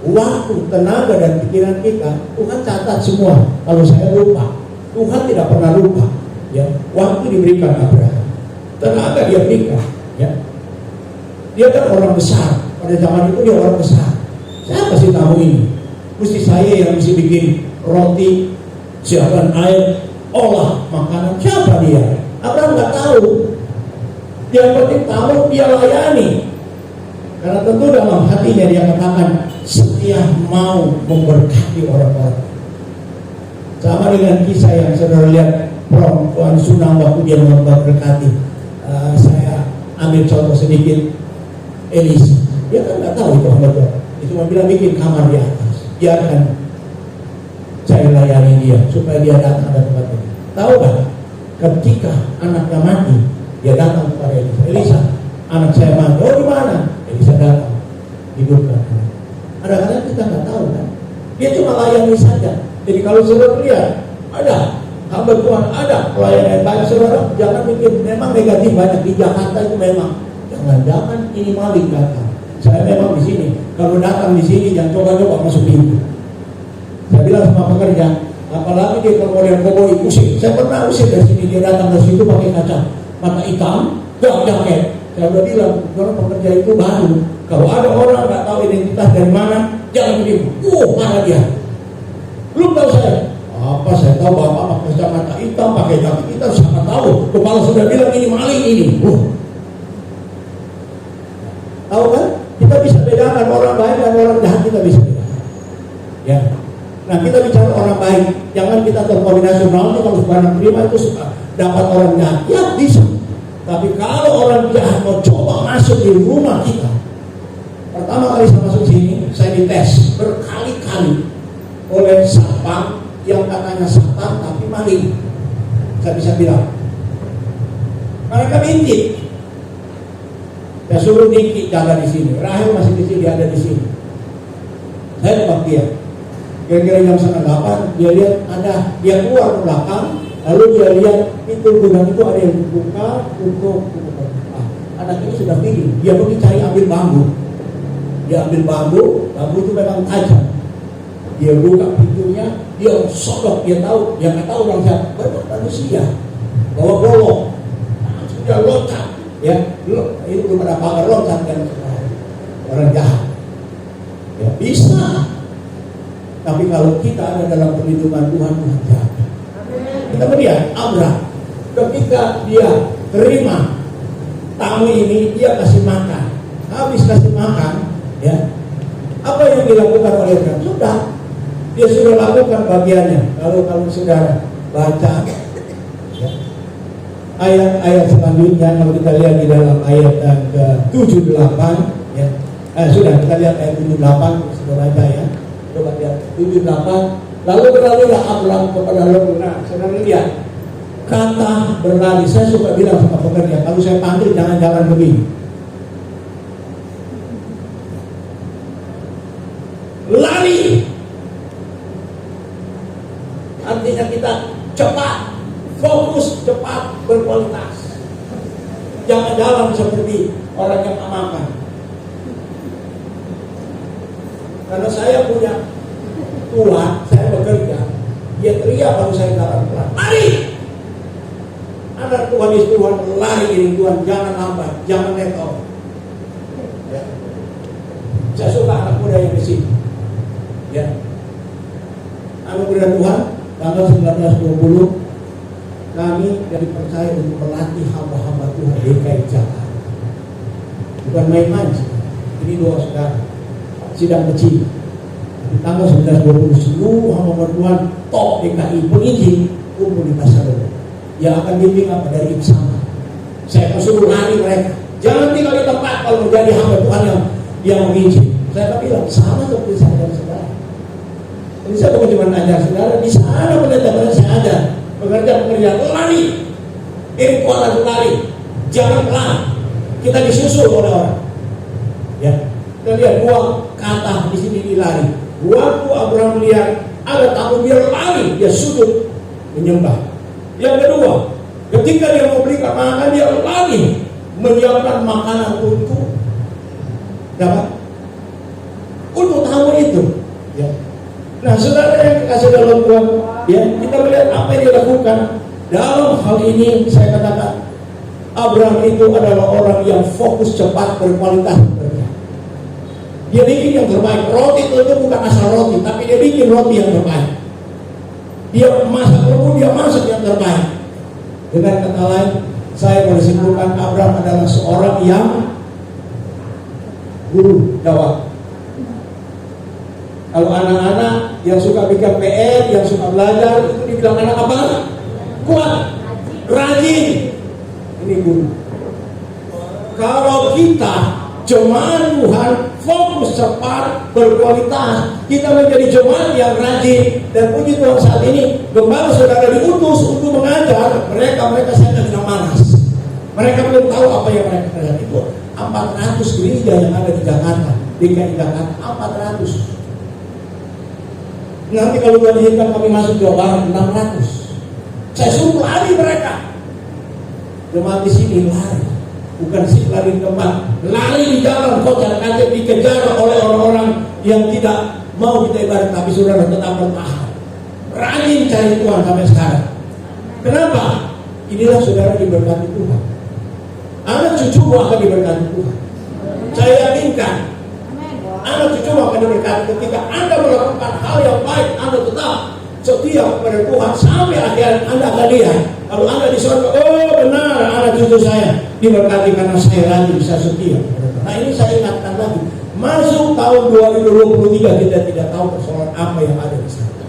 waktu, tenaga, dan pikiran kita, Tuhan catat semua. Kalau saya lupa, Tuhan tidak pernah lupa. Ya, waktu diberikan Abraham, tenaga dia berikan. Ya, dia kan orang besar. Pada zaman itu dia orang besar. Siapa sih tahu ini? Mesti saya yang mesti bikin roti, siapkan air, olah makanan. Siapa dia? Abraham nggak tahu. Yang penting tahu dia layani. Karena tentu dalam hatinya dia katakan setia mau memberkati orang-orang. Sama dengan kisah yang saudara lihat Tuan Sunang waktu dia memberkati. Saya ambil contoh sedikit Elisa. Dia kan nggak tahu itu hamba Tuhan. Dia cuma bilang bikin kamar di atas. Biarkan saya layani dia supaya dia datang ke tempat ini. Tahu kan? Ketika anaknya mati, dia datang kepada Elisa. Elisa, anak saya mati. Oh di mana? Bisa datang hidupkan. Kadang-kadang kita nggak tahu kan, dia cuma layani saja. Jadi kalau saudara lihat ada hamba Tuhan, ada pelayanan banyak, saudara jangan mikir memang negatif banyak di Jakarta itu memang. Jangan-jangan ini maling datang. Saya memang di sini. Kalau datang di sini jangan coba-coba masuk pintu. Saya bilang sama pekerja, apalagi dia kalau model koboi usir. Saya pernah usir dari sini, dia datang dari situ pakai kaca mata hitam, jaket. Saya udah bilang, kalau pekerja itu baru, kalau ada orang nggak tahu identitas dari mana, jangan bilang, mana dia? Belum tahu saya. Apa saya tahu bapak pakai kacamata hitam, pakai jaket hitam, siapa tahu? Kepala sudah bilang ini maling ini. Tahu kan? Kita bisa bedakan orang baik dan orang jahat, kita bisa bedakan. Ya. Nah kita bicara orang baik, jangan kita terkoordinasi nanti kalau sebarang terima itu suka dapat orang jahat. Ya bisa. Tapi kalau orang jahat mau coba masuk di rumah kita, pertama kali saya masuk sini, saya dites berkali-kali oleh satpam yang katanya satpam tapi maling. Saya bisa bilang, mereka bintik. Saya suruh Niki jaga di sini, Rahel masih di sini, dia ada di sini. Saya tempat dia. Kira-kira jam 7:30 dia lihat ada, dia keluar ke belakang. Lalu dia lihat pintu gudang itu ada yang dibuka untuk anak ini sudah pilih. Dia pergi cari ambil bambu. Dia ambil bambu itu memang tajam. Dia buka pintunya, dia sodok, dia tahu, dia nggak tahu orang siapa. Benar manusia, bawa golok, sudah loncat, ya, itu belum ada pagar loncat dan orang jahat. Ya bisa. Tapi kalau kita ada dalam perlindungan Tuhan, Tuhan jaga. Kita melihat Abraham ketika dia terima tamu ini, dia kasih makan. Habis kasih makan, ya, apa yang dilakukan oleh Abraham? Sudah, dia sudah lakukan bagiannya. Kalau saudara baca ya, ayat-ayat selanjutnya, kalau kita lihat di dalam ayat yang ke-78, ya, sudah kita lihat ayat 78, sudah baca ya. Coba lihat 78. Lalu berlarilah Abraham kepada Lot. Nah, saudara lihat kata berlari. Saya suka bilang sama pekerja, kalau saya panggil jangan jalan begini. Lari. Artinya kita cepat, fokus, cepat, berkualitas. Jangan jalan seperti orang yang amankan. Karena saya punya Tuhan, saya bekerja, dia teriak baru saya jalan pelan. Lari! Anak Tuhan Yesus Tuhan lari ini Tuhan, jangan lambat, jangan netok. Ya. Saya suka anak muda yang di sini. Ya. Anak muda Tuhan, tanggal 19-20 kami dipercaya untuk melatih hamba-hamba Tuhan DKI Jakarta. Bukan main-main sih. Ini 2 saudara. sidang kecil. Di tanggal 19-20 seluruh hamba Tuhan top DKI penginjil kumpul di pasar Rebo. Yang akan bimbing apa dari Ipsama. Saya akan suruh lari mereka. Jangan tinggal di tempat kalau menjadi hamba Tuhan yang menginjil. Saya akan bilang sama seperti saya dan saudara. Jadi saya bukan cuma ajar saudara, di sana pendeta saya ajar pekerjaan lari. Ini kuala lari. Jangan pelan. Kita disusul oleh orang. Ya, kita lihat dua kata di sini dilari. Waktu Abraham lihat ada tamu dia lari, dia sujud menyembah. Yang kedua, ketika dia mau beli makanan dia lari menyiapkan makanan untuk tamu itu. Ya. Nah, saudara yang kasih dalam Tuhan, ya, kita melihat apa yang dia lakukan. Dalam hal ini saya katakan Abraham itu adalah orang yang fokus, cepat, berkualitas. Dia bikin yang terbaik. Roti itu bukan asal roti, tapi dia bikin roti yang terbaik. Dia masak rebus, dia masak yang terbaik. Dengan kata lain, saya boleh simpulkan Abraham adalah seorang yang guru dakwah. Kalau anak-anak yang suka bikin PR, yang suka belajar, itu dibilang anak apa? Kuat, rajin. Ini guru. Kalau kita jemaat Tuhan fokus, cepat, berkualitas, kita menjadi jemaat yang rajin. Dan puji Tuhan saat ini gembala saudara diutus untuk mengajar mereka saya tidak malas. Mereka belum tahu apa yang mereka kerjakan. Itu 400 gereja yang ada di Jakarta, DKI Jakarta 400. Nanti kalau Tuhan izinkan kami masuk Jawa Barat 600. Saya suruh lari mereka. Jemaat di sini lari, bukan sih lari di tempat, lari di jalan kocar kacir, dikejar oleh orang-orang yang tidak mau kita ibadah, tapi saudara tetap bertahan. Rajin cari Tuhan sampai sekarang. Kenapa? Inilah saudara diberkati Tuhan. Anak cucu akan diberkati Tuhan. Saya yakinkan anak cucu akan diberkati ketika Anda melakukan hal yang baik. Anda tetap setia kepada Tuhan sampai akhir. Anda akan lihat kalau Anda di surga, oh benar anak cucu saya diberkati karena saya rajin, bisa setia. Nah ini saya ingatkan lagi, masuk tahun 2023 kita tidak tahu persoalan apa yang ada di sana.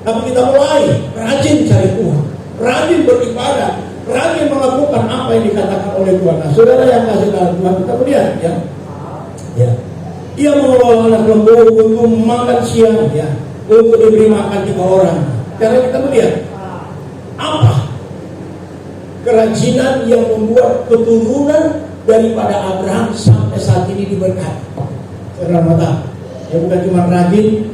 Tapi kita mulai rajin cari Tuhan, rajin beribadah, rajin melakukan apa yang dikatakan oleh Tuhan. Nah, saudara yang kasih dalam Tuhan, kita melihat ya, ia mengelola anak lembu untuk makan siang, ya, untuk diberi makan 3 orang. Karena kita melihat apa kerajinan yang membuat keturunan daripada Abraham sampai saat ini diberkati. Saudara mata, ya bukan cuma rajin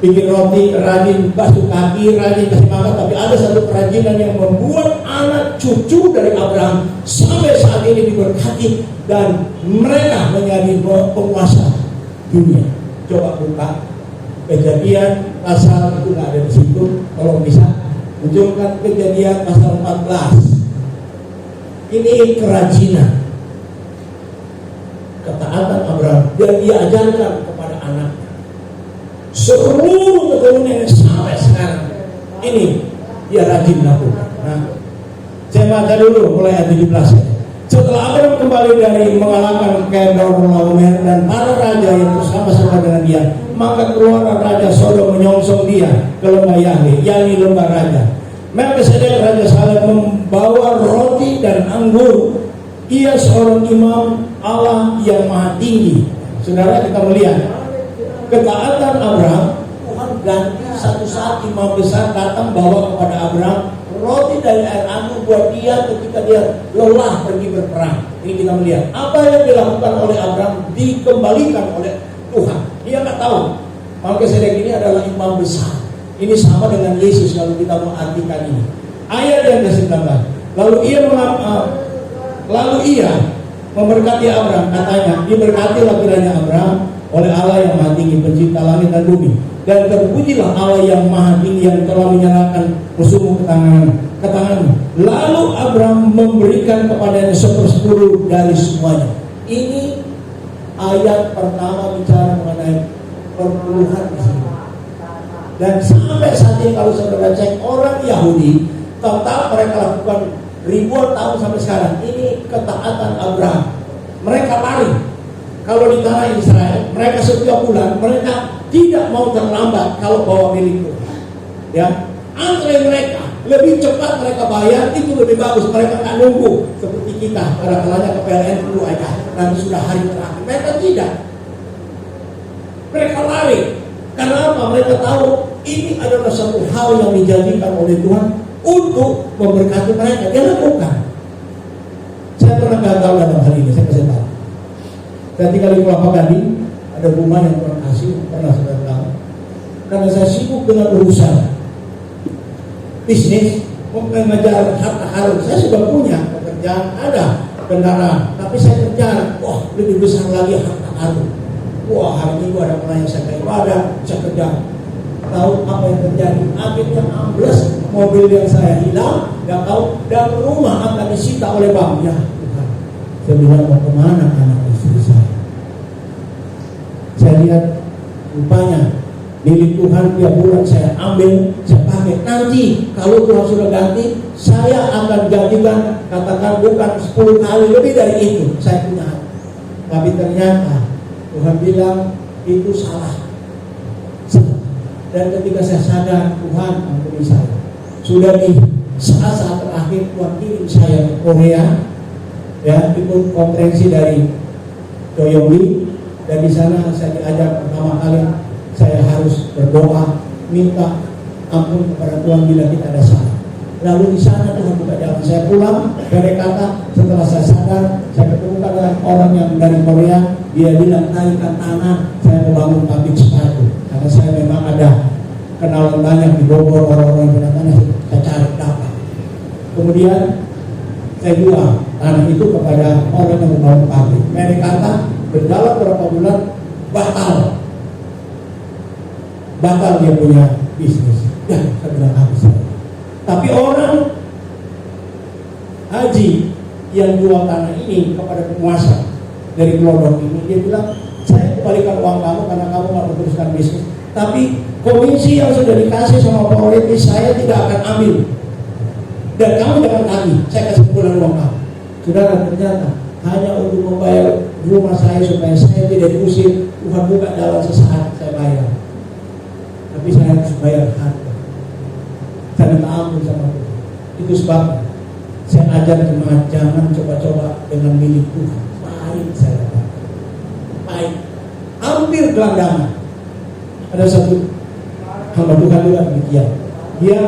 bikin roti, rajin basuh kaki, rajin kasih makan, tapi ada satu kerajinan yang membuat anak cucu dari Abraham sampai saat ini diberkati dan mereka menjadi penguasa dunia. Coba buka Kejadian pasal itu nggak ada di situ, kalau bisa munculkan Kejadian pasal 14. Ini kerajinan, ketaatan Abraham, dan diajarkan kepada anak. Seluruh keturunannya sampai sekarang ini dia rajin lakukan. Nah, saya baca dulu mulai ayat 17 ya. Setelah Abraham kembali dari mengalahkan Kedorlaomer dan para raja yang bersama-sama dengan dia, maka keluar raja Sodom menyongsong dia ke lembah Yahweh, yakni lembah raja. Melkisedek raja Salem membawa roti dan anggur. Ia seorang imam Allah yang maha tinggi. Saudara, kita melihat ketaatan Abraham. Tuhan ganti satu saat imam besar datang bawa kepada Abraham roti dari air anggur buat dia ketika dia lelah pergi berperang. Ini kita melihat apa yang dilakukan oleh Abraham dikembalikan oleh Tuhan. Dia nggak tahu Melkisedek ini adalah imam besar. Ini sama dengan Yesus kalau kita mengartikan ini. Ayat yang ke-19. Lalu ia memberkati Abraham, katanya, diberkatilah kiranya Abraham oleh Allah yang maha tinggi, pencipta langit dan bumi. Dan terpujilah Allah yang maha tinggi yang telah menyerahkan musuhmu ke tanganmu. Lalu Abraham memberikan kepadanya 1/10 dari semuanya. Ini ayat pertama bicara mengenai perpuluhan di sini. Dan sampai saat ini kalau saudara cek orang Yahudi, tetap mereka lakukan ribuan tahun sampai sekarang. Ini ketaatan Abraham. Mereka lari kalau di tanah Israel, mereka setiap bulan mereka tidak mau terlambat kalau bawa milik Tuhan. Ya, antre mereka lebih cepat mereka bayar itu lebih bagus. Mereka nggak nunggu seperti kita pada kalanya ke PLN dulu aja nanti sudah hari terakhir. Mereka tidak. Mereka lari. Karena apa? Mereka tahu ini adalah satu hal yang dijanjikan oleh Tuhan untuk memberkati mereka. Dia lakukan. Saya pernah gagal dalam hal ini. Saya kasih tahu. Saya tinggal di Kelapa Gading, ada rumah yang Tuhan kasih, pernah saya tahu. Karena saya sibuk dengan urusan bisnis, mengejar harta karun. Saya sudah punya pekerjaan, ada kendaraan, tapi saya kejar, wah lebih besar lagi harta karun. Wah hari Minggu ada pelayan saya ke ibadah, saya kejar. Tahu apa yang terjadi? Akhirnya ambles, mobil yang saya hilang, nggak tahu, dan rumah akan disita oleh bank. Ya Tuhan, saya bilang mau kemana anak istri saya? Saya lihat rupanya milik Tuhan tiap bulan saya ambil, saya pakai. Nanti kalau Tuhan sudah ganti, saya akan gantikan, katakan bukan 10 kali lebih dari itu. Saya punya. Tapi ternyata Tuhan bilang itu salah. Dan ketika saya sadar, Tuhan ampuni saya. Sudah di saat-saat terakhir Tuhan kirim saya ke Korea, ya ikut konferensi dari Doyobi, dan di sana saya diajar pertama kali saya harus berdoa minta ampun kepada Tuhan bila kita ada salah. Lalu di sana Tuhan buka jalan. Saya pulang dari kata setelah saya sadar, saya ketemu dengan orang yang dari Korea. Dia bilang naikkan tanah, saya membangun pabrik sepatu. Karena saya memang ada kenalan banyak di Bogor, orang-orang yang tanah, saya cari dapat. Kemudian saya jual tanah itu kepada orang yang membangun pabrik. Mereka kata berjalan beberapa bulan batal dia punya bisnis. Ya, saya bilang habis. Tapi orang haji yang jual tanah ini kepada penguasa dari Glodok ini, dia bilang saya kembalikan uang kamu karena kamu nggak meneruskan bisnis. Tapi komisi yang sudah dikasih sama politis saya tidak akan ambil. Dan kamu jangan tagih, saya kasih pulang uang kamu. Saudara, ternyata hanya untuk membayar rumah saya supaya saya tidak diusir, Tuhan buka jalan sesaat saya bayar. Tapi saya harus bayar harga. Saya minta ampun sama Tuhan. Itu sebab saya ajar jemaat jangan coba-coba dengan milik Tuhan. Baik saya dapat. Baik. Hampir gelandangan. Ada satu hamba Tuhan juga demikian. Dia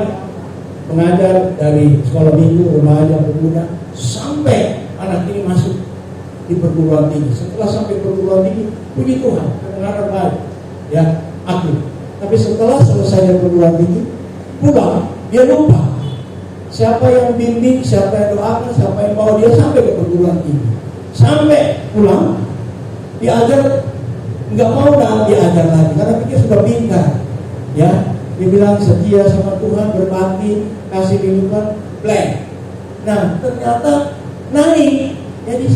mengajar dari sekolah minggu, remaja, pemuda, sampai anak ini masuk di perguruan tinggi. Setelah sampai perguruan tinggi, puji Tuhan, kedengaran baik, ya, aku. Tapi setelah selesai dari perguruan tinggi, pulang, dia lupa siapa yang bimbing, siapa yang doakan, siapa yang bawa dia sampai ke perguruan tinggi. Sampai pulang, diajar, nggak mau dah diajar lagi, karena dia sudah pintar, ya. Dia bilang setia sama Tuhan, berbakti, kasih kehidupan, blank. Nah, ternyata naik. Jadi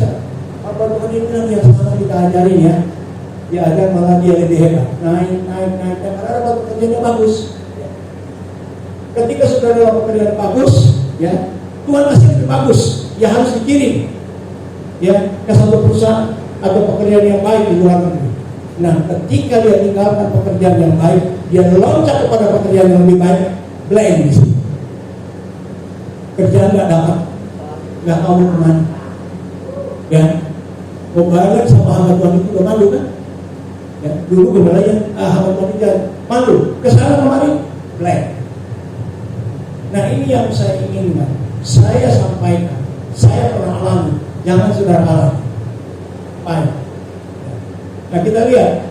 apa Tuhan ini bilang ya sama kita ajarin ya. Dia ajar malah dia lebih hebat. Naik. Karena dapat pekerjaannya bagus. Ketika sudah dapat pekerjaan bagus, ya Tuhan kasih lebih bagus. Ya harus dikirim, ya ke satu perusahaan atau pekerjaan yang baik di luar negeri. Nah, ketika dia tinggalkan pekerjaan yang baik, dia loncat kepada pekerjaan yang lebih baik, blank di sini. Kerjaan nggak dapat, nggak tahu kemana. Ya, pembayaran sama hamba Tuhan itu udah malu kan? Ya, dulu kembalinya hamba Tuhan itu malu, kesana kemari, blank. Nah, ini yang saya inginkan, saya sampaikan, saya pernah alami, jangan saudara alami. Baik. Nah, kita lihat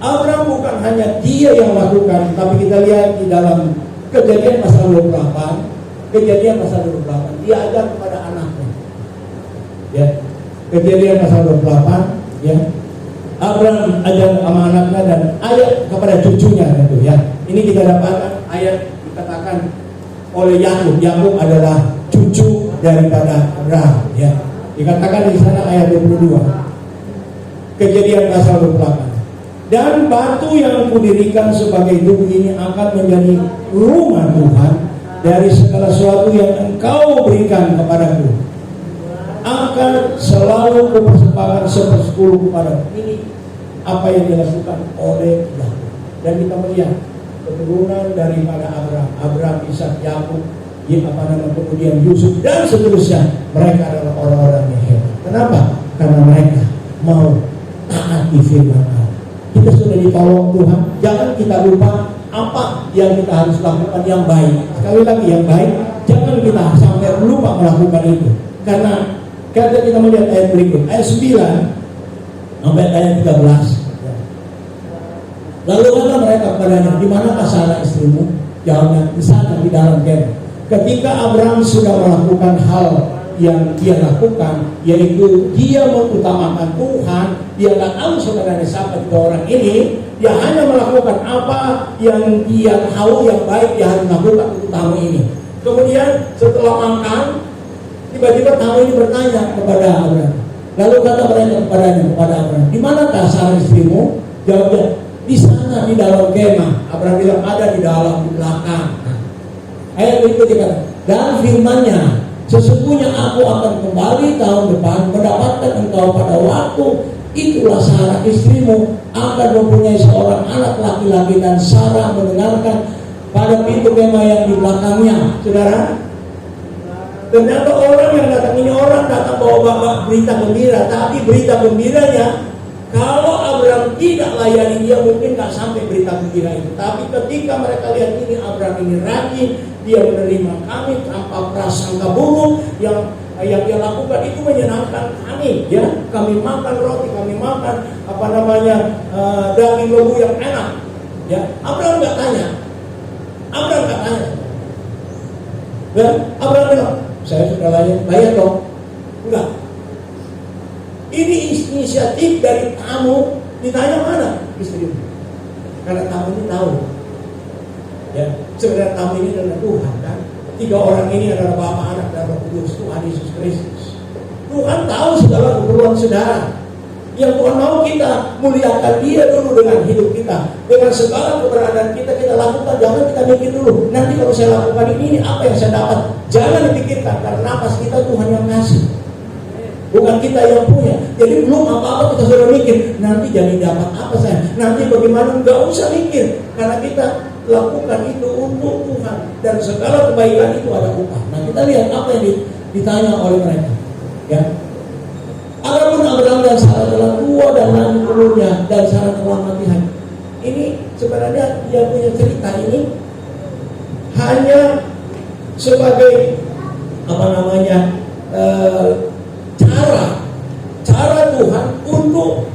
Abraham bukan hanya dia yang lakukan, tapi kita lihat di dalam Kejadian pasal 28, dia ajar kepada anaknya. Ya, Kejadian pasal 28, ya. Abraham ajar sama anaknya dan ayat kepada cucunya tentu ya. Ini kita dapatkan ayat dikatakan oleh Yakub. Yakub adalah cucu daripada Abraham, ya. Dikatakan di sana ayat 22. Kejadian pasal 28. Dan batu yang kudirikan sebagai tubuh ini akan menjadi rumah Tuhan dari segala sesuatu yang engkau berikan kepadaku. akan selalu mempersembahkan 1/10 kepada ini apa yang dilakukan oleh Yakub. Dan kita melihat keturunan daripada Abraham, Ishak, Yakub, kemudian Yusuf dan seterusnya, mereka adalah orang-orang yang hebat. Kenapa? Karena mereka mau taati firman Allah. Kita sudah ditolong Tuhan. Jangan kita lupa apa yang kita harus lakukan yang baik. Sekali lagi yang baik, jangan kita sampai lupa melakukan itu. Karena kalau kita melihat ayat berikut, ayat 9 sampai ayat 13. Lalu kata mereka kepadanya, di manakah Sarah istrimu? Jawabnya, di sana di dalam kemah. Ketika Abraham sudah melakukan hal yang dia lakukan, yaitu dia mengutamakan Tuhan, dia nggak tahu sebenarnya siapa orang ini, dia hanya melakukan apa yang dia tahu yang baik dia harus lakukan untuk tamu ini. Kemudian setelah makan, tiba-tiba tamu ini bertanya kepada Abraham. Lalu kata mereka kepada Abraham, di manakah Sarah istrimu? Jawabnya, di sana di dalam kemah. Abraham bilang, ada di dalam, di belakang. Ayat berikutnya, dan firman-Nya, sesungguhnya aku akan kembali tahun depan mendapatkan engkau pada waktu itulah Sarah istrimu akan mempunyai seorang anak laki-laki, dan Sarah mendengarkan pada pintu kemah yang di belakangnya. Saudara, ternyata orang yang datang ini orang datang bawa berita gembira, tapi berita gembiranya kalau Abraham tidak layani dia mungkin tak sampai berita gembira itu. Tapi ketika mereka lihat ini Abraham ini rajin, dia menerima kami tanpa prasangka buruk, yang dia lakukan itu menyenangkan kami, ya. Kami makan roti, kami makan daging lembu yang enak, ya. Abraham nggak tanya. Dan Abraham bilang, saya sudah layan dong. Enggak. Ini inisiatif dari tamu. Ditanya mana istrimu? Karena tamu ini tahu, ya, sebenarnya tamu ini adalah Tuhan, kan? 3 orang ini adalah Bapa, Anak, dan Roh Kudus, Tuhan Yesus Kristus. Tuhan tahu segala keperluan saudara. Yang Tuhan mau kita muliakan Dia dulu dengan hidup kita, dengan segala keberadaan kita lakukan. Jangan kita mikir dulu, nanti kalau saya lakukan ini apa yang saya dapat. Jangan dipikirkan, karena nafas kita Tuhan yang kasih, bukan kita yang punya. Jadi belum apa-apa kita sudah mikir, nanti jadi dapat apa saya, nanti bagaimana. Nggak usah mikir, karena kita lakukan itu untuk Tuhan, dan segala kebaikan itu ada upah. Nah, kita lihat apa yang ditanya oleh mereka, ya. Adapun Abraham dan Sarah telah tua dan lanjut umurnya, dan Sarah telah mati hanya. Ini sebenarnya dia punya cerita ini hanya sebagai cara Tuhan untuk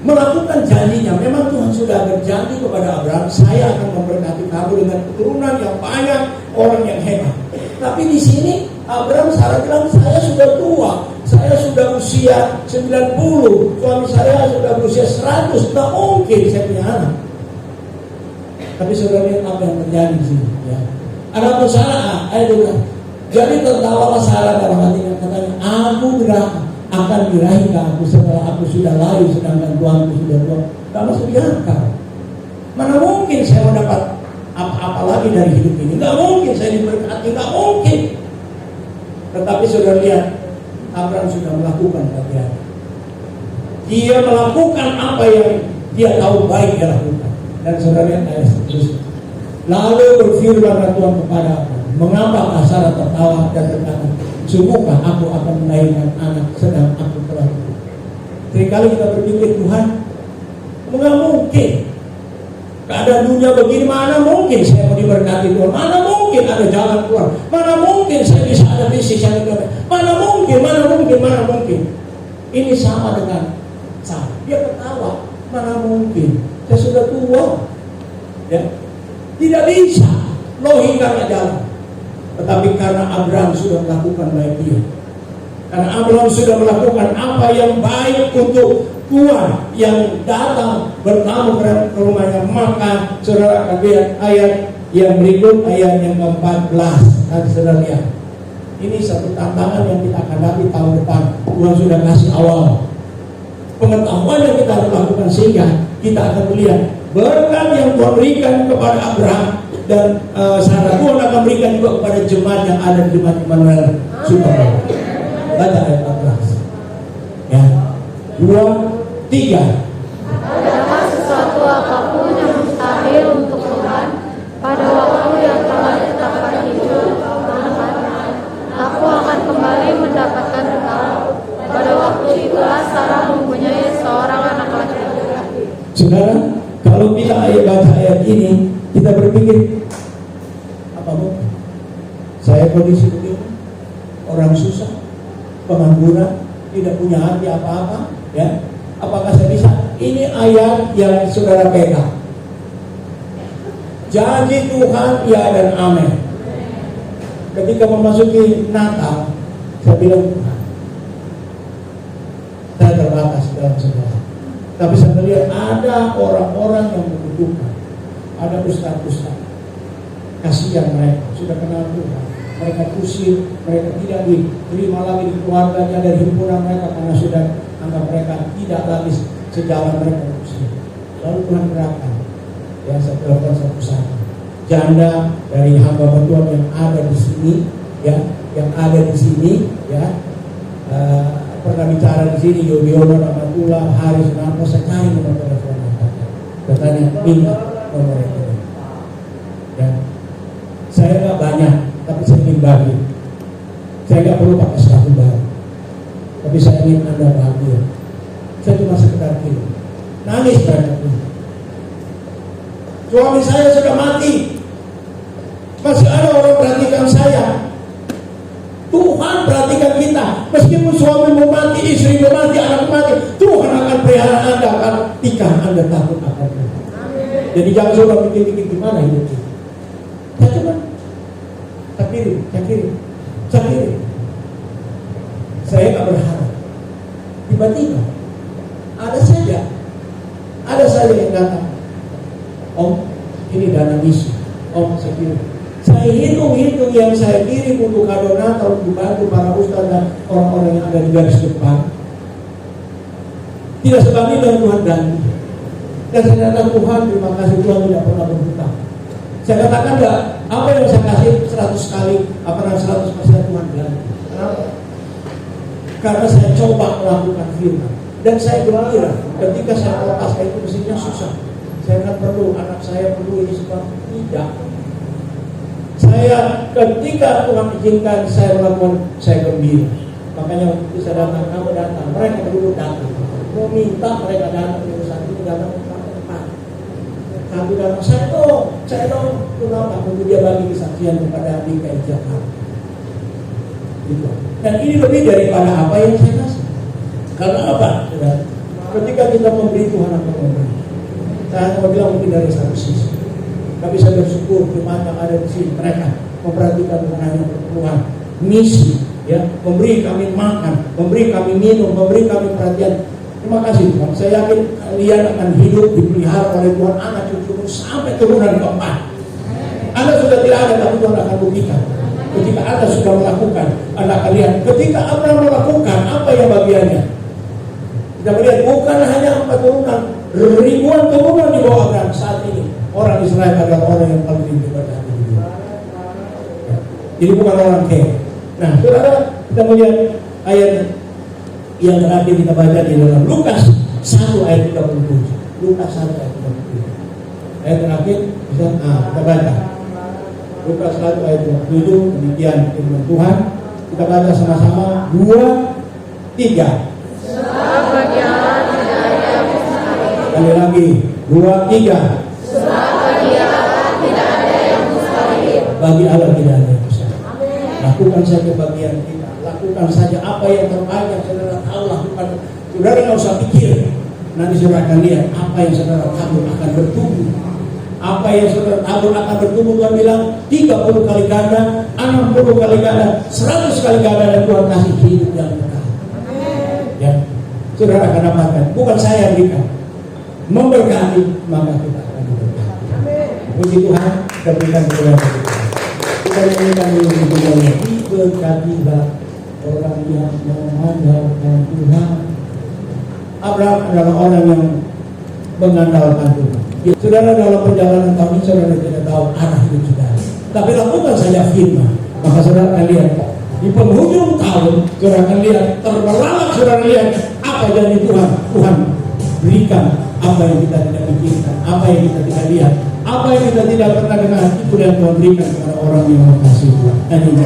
melakukan janjinya. Memang Tuhan sudah berjanji kepada Abraham, saya akan memberkati kamu dengan keturunan yang banyak, orang yang hebat. Tapi di sini Abraham, Sarah bilang, saya sudah tua, saya sudah usia 90, suami saya sudah berusia 100, tak mungkin saya punya anak. Tapi saudara lihat apa yang terjadi di sini, ya. Adapun Sarah, jadi tertawalah Sarah dalam hatinya, katanya, aku akan birahi aku setelah aku sudah layu, sedangkan tuanku sudah tua. Tak masuk di akal. Mana mungkin saya mendapat apa-apa lagi dari hidup ini? Nggak mungkin saya diberkati, nggak mungkin. Tetapi saudara lihat, Abraham sudah melakukan bagian. Dia melakukan apa yang dia tahu baik dia lakukan. Dan saudara lihat ayat seterusnya. Lalu berfirman Tuhan kepada Abraham, mengapa Sarah tertawa dan berkata, sungguhkah aku akan melahirkan anak sedang aku telah tua? Seringkali kita berpikir, Tuhan, nggak mungkin. Keadaan dunia begini, mana mungkin saya mau diberkati Tuhan? Mana mungkin ada jalan keluar? Mana mungkin saya bisa ada bisnis yang lebih? Mana mungkin? Ini sama dengan Sarah. Dia ketawa, mana mungkin? Saya sudah tua, ya, tidak bisa, logika nggak jalan. Tetapi karena Abraham sudah melakukan baik dia, karena Abraham sudah melakukan apa yang baik untuk Tuhan yang datang bertamu ke rumahnya, maka saudara lihat ayat yang berikut, ayat yang ke-14. Nanti saudara lihat, ini satu tantangan yang kita akan hadapi tahun depan. Tuhan sudah kasih awal pengetahuan yang kita harus lakukan, sehingga kita akan melihat berkat yang Tuhan berikan kepada Abraham dan Sarah. Tuhan akan berikan juga kepada jemaat yang ada di jemaat Immanuel Super. baca ayat 14. Ya, 2, 3. Adakah sesuatu apapun yang mustahil untuk Tuhan? Pada waktu yang telah ditetapkan itu, Tuhan, aku akan kembali mendapatkan engkau. Pada waktu itulah Sarah mempunyai seorang anak laki-laki. Saudara, kalau kita baca ayat ini, kita berpikir, apa mungkin? Saya kondisi begini, orang susah, pengangguran, tidak punya hati apa-apa, ya. Apakah saya bisa? Ini ayat yang saudara pegang. Janji Tuhan ya dan amin. Ketika memasuki Natal, saya bilang, saya terbatas dalam segala. Tapi saya melihat ada orang-orang yang membutuhkan, ada ustaz-ustaz. Kasihan mereka, sudah kenal Tuhan. Mereka pusing, mereka tidak diterima lagi di keluarganya dari himpunan mereka karena sudah anggap mereka tidak lagi sejalan mereka pusing. Lalu Tuhan gerakan, ya satu-satu janda dari hamba Tuhan yang ada di sini, ya, yang ada di sini, ya, pernah bicara di sini Yudhoyono, Ramatullah, Haris, Namo, saya cari nomor telepon mereka, katanya minta nomor itu, ya. Saya nggak banyak, tapi saya ingin bagi. Saya nggak perlu pakai sepatu baru, tapi saya ingin Anda bahagia. Saya cuma sekedar kirim. Nangis mereka pun. Suami saya sudah mati, masih ada orang perhatikan saya. Tuhan perhatikan kita. Meskipun suami mau mati, istri mau mati, anak mati, Tuhan akan pelihara Anda, akan tikar Anda takut akan Tuhan. Jadi jangan sudah pikir-pikir gimana hidup kita. Saya cuma saya kirim. Saya nggak berharap. Tiba-tiba ada saja yang datang. Om, ini dana misi. Om, saya kirim. Saya hitung yang saya kirim untuk kado Natal, untuk bantu para ustaz dan orang-orang yang ada di garis depan. Tidak sebanding dengan Tuhan ganti. Dan saya katakan Tuhan, terima kasih Tuhan tidak pernah berhutang. Saya katakan enggak, apa yang saya kasih 100 kali, apa yang 100% Tuhan ganti. Kenapa? Karena saya coba melakukan firman. Dan saya gembira ketika saya melepas itu mestinya susah. Saya nggak perlu, anak saya perlu ini semua. Tidak. Saya ketika Tuhan izinkan saya melakukan, saya gembira. Makanya waktu saya datang, kamu datang, mereka dulu datang. Mau minta mereka datang di urusan itu datang tempat. Kami datang, saya dong, kenapa? Untuk dia bagi kesaksian kepada DKI Jakarta. Gitu. Dan ini lebih daripada apa yang saya kasih. Karena apa? Ketika kita memberi, Tuhan akan memberi. Saya mau bilang mungkin dari satu sisi. Tapi saya bersyukur jemaat yang ada di sini, mereka memperhatikan bukan hanya keperluan misi, ya, memberi kami makan, memberi kami minum, memberi kami perhatian. Terima kasih Tuhan. Saya yakin kalian akan hidup dipelihara oleh Tuhan, anak cucu sampai turunan keempat. Anda sudah tidak ada, tapi Tuhan akan buktikan. Ketika Anda sudah melakukan, Anda akan lihat. Ketika Abraham melakukan, apa yang bagiannya? Kita melihat bukan hanya 4 turunan, ribuan turunan di bawah Abraham saat ini. Orang Israel adalah orang yang paling diberkati di dunia. Jadi bukan orang kaya. Nah, saudara, kita melihat ayat yang terakhir kita baca di dalam Lukas 1 ayat 37. Lukas 1 ayat 37. Ayat terakhir kita baca. Lukas 1 ayat 27, demikian firman Tuhan. Kita baca sama-sama 2, 3. Sebab bagi Allah tidak ada yang mustahil. Sekali lagi 2, 3. Sebab bagi Allah tidak ada yang mustahil. Bagi Allah tidak ada yang mustahil. Lakukan saja bagian kita. Lakukan saja apa yang terbaik yang saudara tahu lakukan. Saudara nggak usah pikir. Nanti saudara akan lihat apa yang saudara tahu akan bertumbuh. Apa yang saudara tahu akan bertumbuh. Tuhan bilang 30 kali ganda, 60 kali ganda, 100 kali ganda, dan Tuhan kasih hidup yang kekal. Ya, saudara akan dapatkan. Bukan saya yang berikan. Memberkati, maka kita akan diberkati. Puji Tuhan, kita berikan kepada kita. Kita berikan kepada diberkatilah orang yang mengandalkan Tuhan. Abraham adalah orang yang mengandalkan Tuhan. Ya, saudara, dalam perjalanan tahun ini saudara tidak tahu arah hidup saudara. Tapi lakukan saja firman, maka saudara akan lihat di penghujung tahun saudara akan lihat, terbelalak saudara lihat apa janji Tuhan. Tuhan berikan apa yang kita tidak pikirkan, apa yang kita tidak lihat, apa yang kita tidak pernah dengar, itu yang Tuhan berikan kepada orang yang mengasihi Tuhan. Dan ini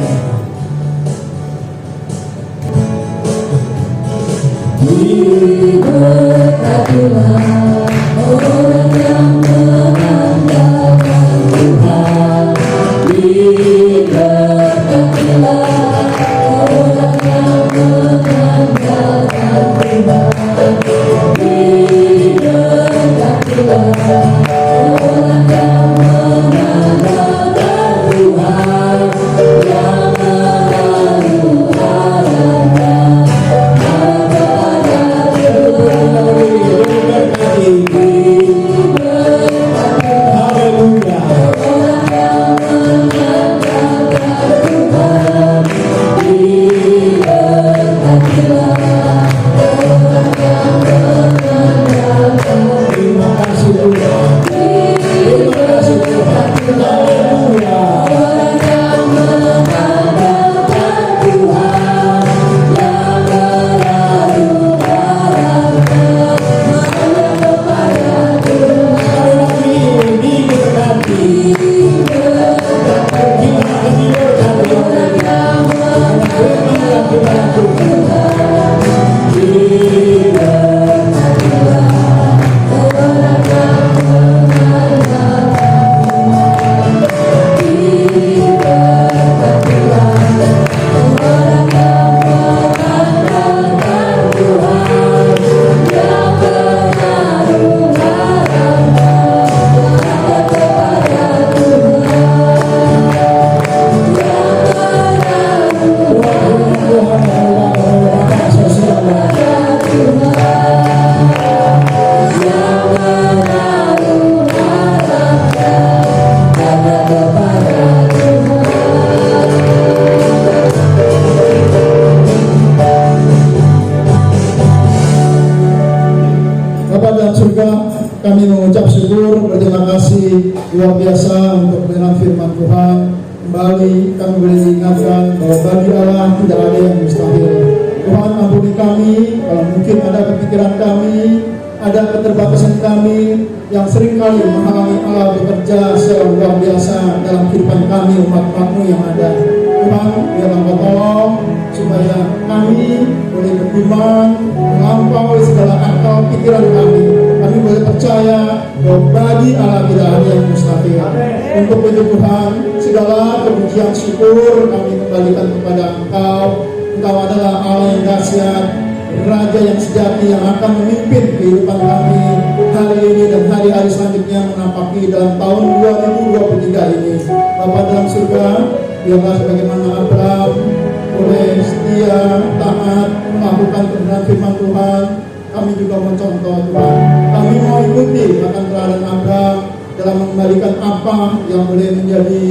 Diberkatilah orang yang mengandalkan Tuhan. Diberkatilah orang yang mengandalkan Tuhan. Diberkatilah orang yang mengandalkan Tuhan, yang menaruh harapnya kami mengucap syukur, berterima kasih luar biasa untuk kebenaran firman Tuhan. Kembali kami boleh diingatkan bahwa bagi Allah tidak ada yang mustahil. Tuhan ampuni kami kalau mungkin ada kepikiran kami, ada keterbatasan kami yang seringkali menghalangi Allah bekerja secara luar biasa dalam kehidupan kami umat-umat-Mu yang ada. Tuhan, biarlah Engkau tolong supaya kami boleh beriman melampaui segala akal pikiran kami. Kami boleh percaya bahwa bagi Allah tidak ada yang mustahil. Untuk itu Tuhan, segala kepujian syukur kami kembalikan kepada Engkau. Engkau adalah Allah yang dahsyat, Raja yang sejati yang akan memimpin kehidupan kami hari ini dan hari-hari selanjutnya menapaki dalam tahun 2023 ini. Bapa dalam surga, biarlah sebagaimana Abraham boleh setia, taat, melakukan kebenaran firman Tuhan, kami juga mencontoh Tuhan. Kami mau ikuti akan teladan Abraham dalam mengembalikan apa yang boleh menjadi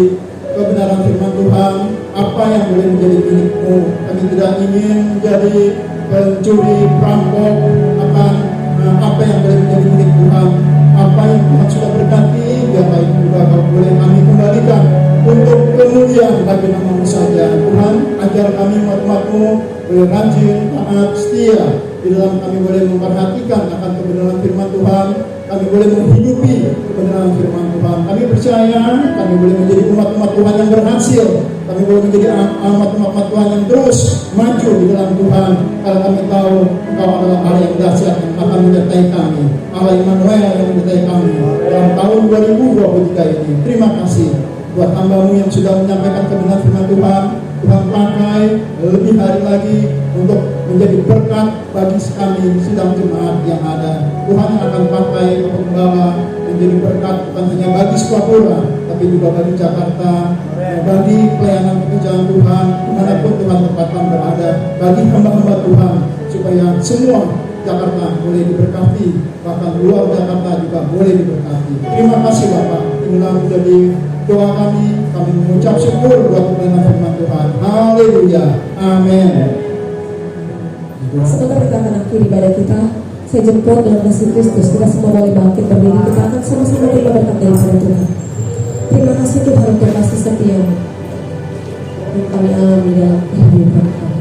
kebenaran firman Tuhan, apa yang boleh menjadi milik-Mu. Kami tidak ingin menjadi pencuri, perampok akan apa yang boleh menjadi milik Tuhan. Apa yang Tuhan sudah berkati, biarlah itu juga Kau boleh kami kembalikan untuk kemuliaan bagi nama-Mu saja. Tuhan, ajar kami umat-Mu boleh rajin, taat, setia di dalam kami boleh memperhatikan akan kebenaran firman Tuhan. Kami boleh menghidupi kebenaran firman Tuhan. Kami percaya kami boleh menjadi umat-umat Tuhan yang berhasil. Kami boleh menjadi umat-umat Tuhan yang terus maju di dalam Tuhan. Kalau kami tahu Engkau adalah Allah yang dahsyat yang akan menyertai kami, Allah Immanuel yang menyertai kami dalam tahun 2023 ini. Terima kasih buat hamba-Mu yang sudah menyampaikan kebenaran firman Tuhan. Tuhan pakai lebih hari lagi untuk menjadi berkat bagi kami sidang jemaat yang ada. Tuhan yang akan pakai Bapak Pembawa menjadi berkat bukan hanya bagi Sukapura, tapi juga bagi Jakarta, bagi pelayanan pekerjaan Tuhan dimanapun Tuhan tempatkan berada, bagi hamba-hamba Tuhan supaya semua Jakarta boleh diberkati, bahkan luar Jakarta juga boleh diberkati. Terima kasih Bapak. Inilah menjadi doa kami mengucap syukur buat kebenaran firman Tuhan. Haleluya. Amin. Sebentar kita akan akhiri ibadah kita. Saya jemput dalam kasih Kristus. Kita semua boleh bangkit berdiri. Kita akan sama-sama terima berkat daripada Tuhan. Terima kasih Tuhan untuk kasih setia-Mu. yang kami alami dalam kehidupan kami.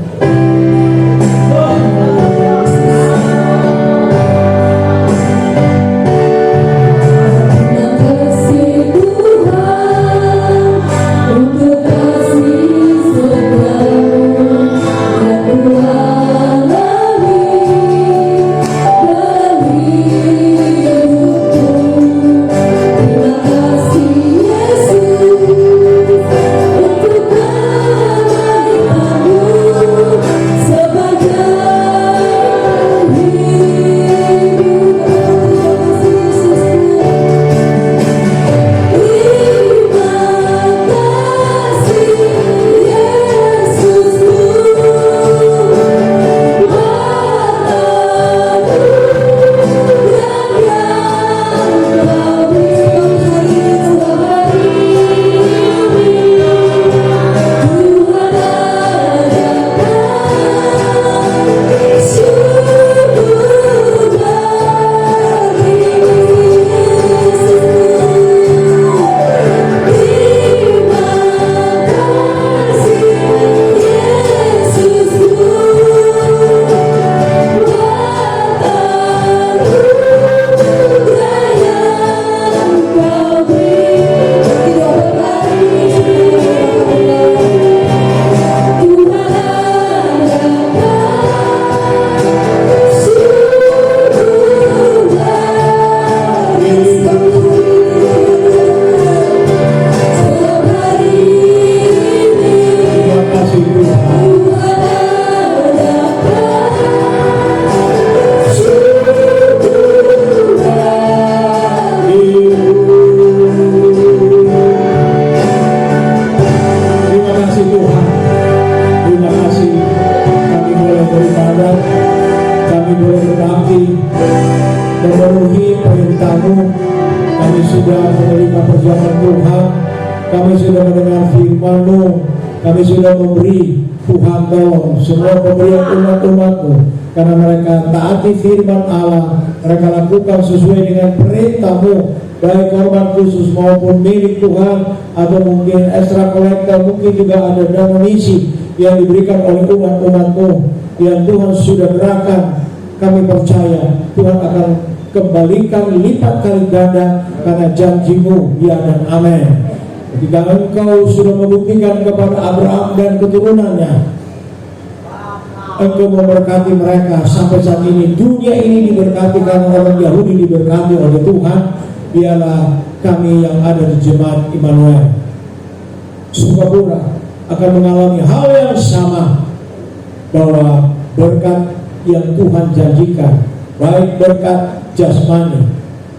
memenuhi perintah-Mu. Kami sudah menerima perjamuan Tuhan, kami sudah mendengar firman-Mu, kami sudah memberi Tuhan tolong semua pemberian umat-umat-Mu, karena mereka taati firman Allah, mereka lakukan sesuai dengan perintah-Mu, baik korban khusus maupun milik Tuhan, atau mungkin extra kolektor, mungkin juga ada dana misi yang diberikan oleh umat-umat-Mu yang Tuhan sudah gerakan. Kami percaya Tuhan akan kembalikan lipat kali ganda, karena janji-Mu ya dan amin. Ketika Engkau sudah membuktikan kepada Abraham dan keturunannya, Engkau memberkati mereka sampai saat ini. Dunia ini diberkati karena orang Yahudi diberkati oleh Tuhan. Biarlah kami yang ada di Jemaat Immanuel Sukapura akan mengalami hal yang sama, bahwa berkat yang Tuhan janjikan, baik berkat jasmani,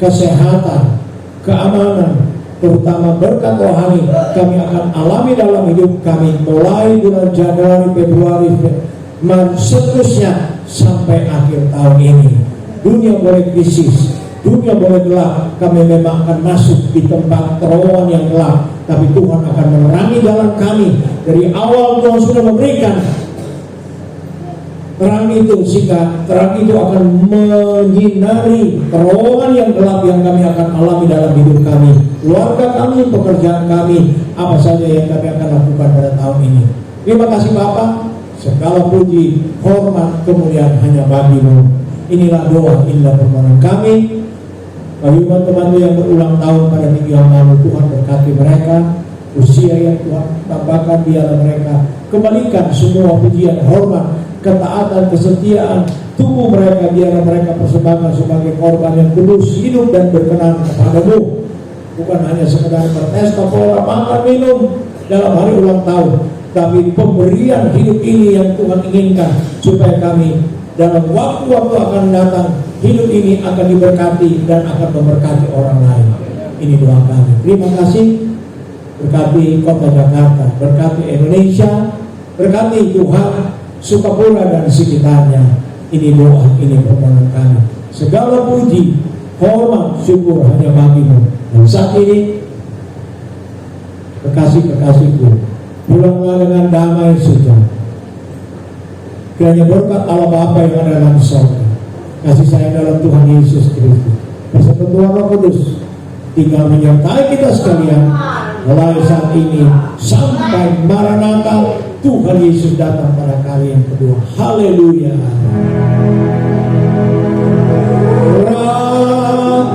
kesehatan, keamanan, terutama berkat rohani, kami akan alami dalam hidup kami mulai bulan Januari, Februari, Maret, seterusnya sampai akhir tahun ini. Dunia boleh krisis, dunia boleh gelap, kami memang akan masuk di tempat terowongan yang gelap, tapi Tuhan akan menerangi jalan kami. Dari awal Tuhan sudah memberikan terang itu, sehingga terang itu akan menyinari terowongan yang gelap yang kami akan alami dalam hidup kami, keluarga kami, pekerjaan kami, apa saja yang kami akan lakukan pada tahun ini. Terima kasih Bapa, segala puji, hormat, kemuliaan hanya bagi-Mu. Inilah doa, inilah permohonan kami. Bagi teman-teman yang berulang tahun pada minggu yang lalu, Tuhan berkati mereka. Usia yang Tuhan tambahkan, biarlah mereka kembalikan semua pujian, hormat, ketaatan, kesetiaan tubuh mereka, biarlah mereka persembahkan sebagai korban yang kudus, hidup dan berkenan kepada-Mu. Bukan hanya sekedar berpesta, pola, makan, minum dalam hari ulang tahun, tapi pemberian hidup ini yang Tuhan inginkan, supaya kami dalam waktu-waktu akan datang, hidup ini akan diberkati dan akan memberkati orang lain. Ini doa kami. Terima kasih. Berkati kota Jakarta, berkati Indonesia, berkati Tuhan Sukapura dan sekitarnya. Ini doa, ini permohonan kami. Segala puji, hormat, syukur hanya bagi-Mu. Dan saat ini, kekasih-kekasihku, pulanglah dengan damai sejahtera. Kiranya berkat Allah Bapa yang ada dalam surga, kasih sayang dalam Tuhan Yesus Kristus, bersama Tuhan Roh Kudus tinggal menyertai kita sekalian, mulai saat ini sampai Maranatha Tuhan Yesus datang pada kali yang kedua. Haleluya. Rahmat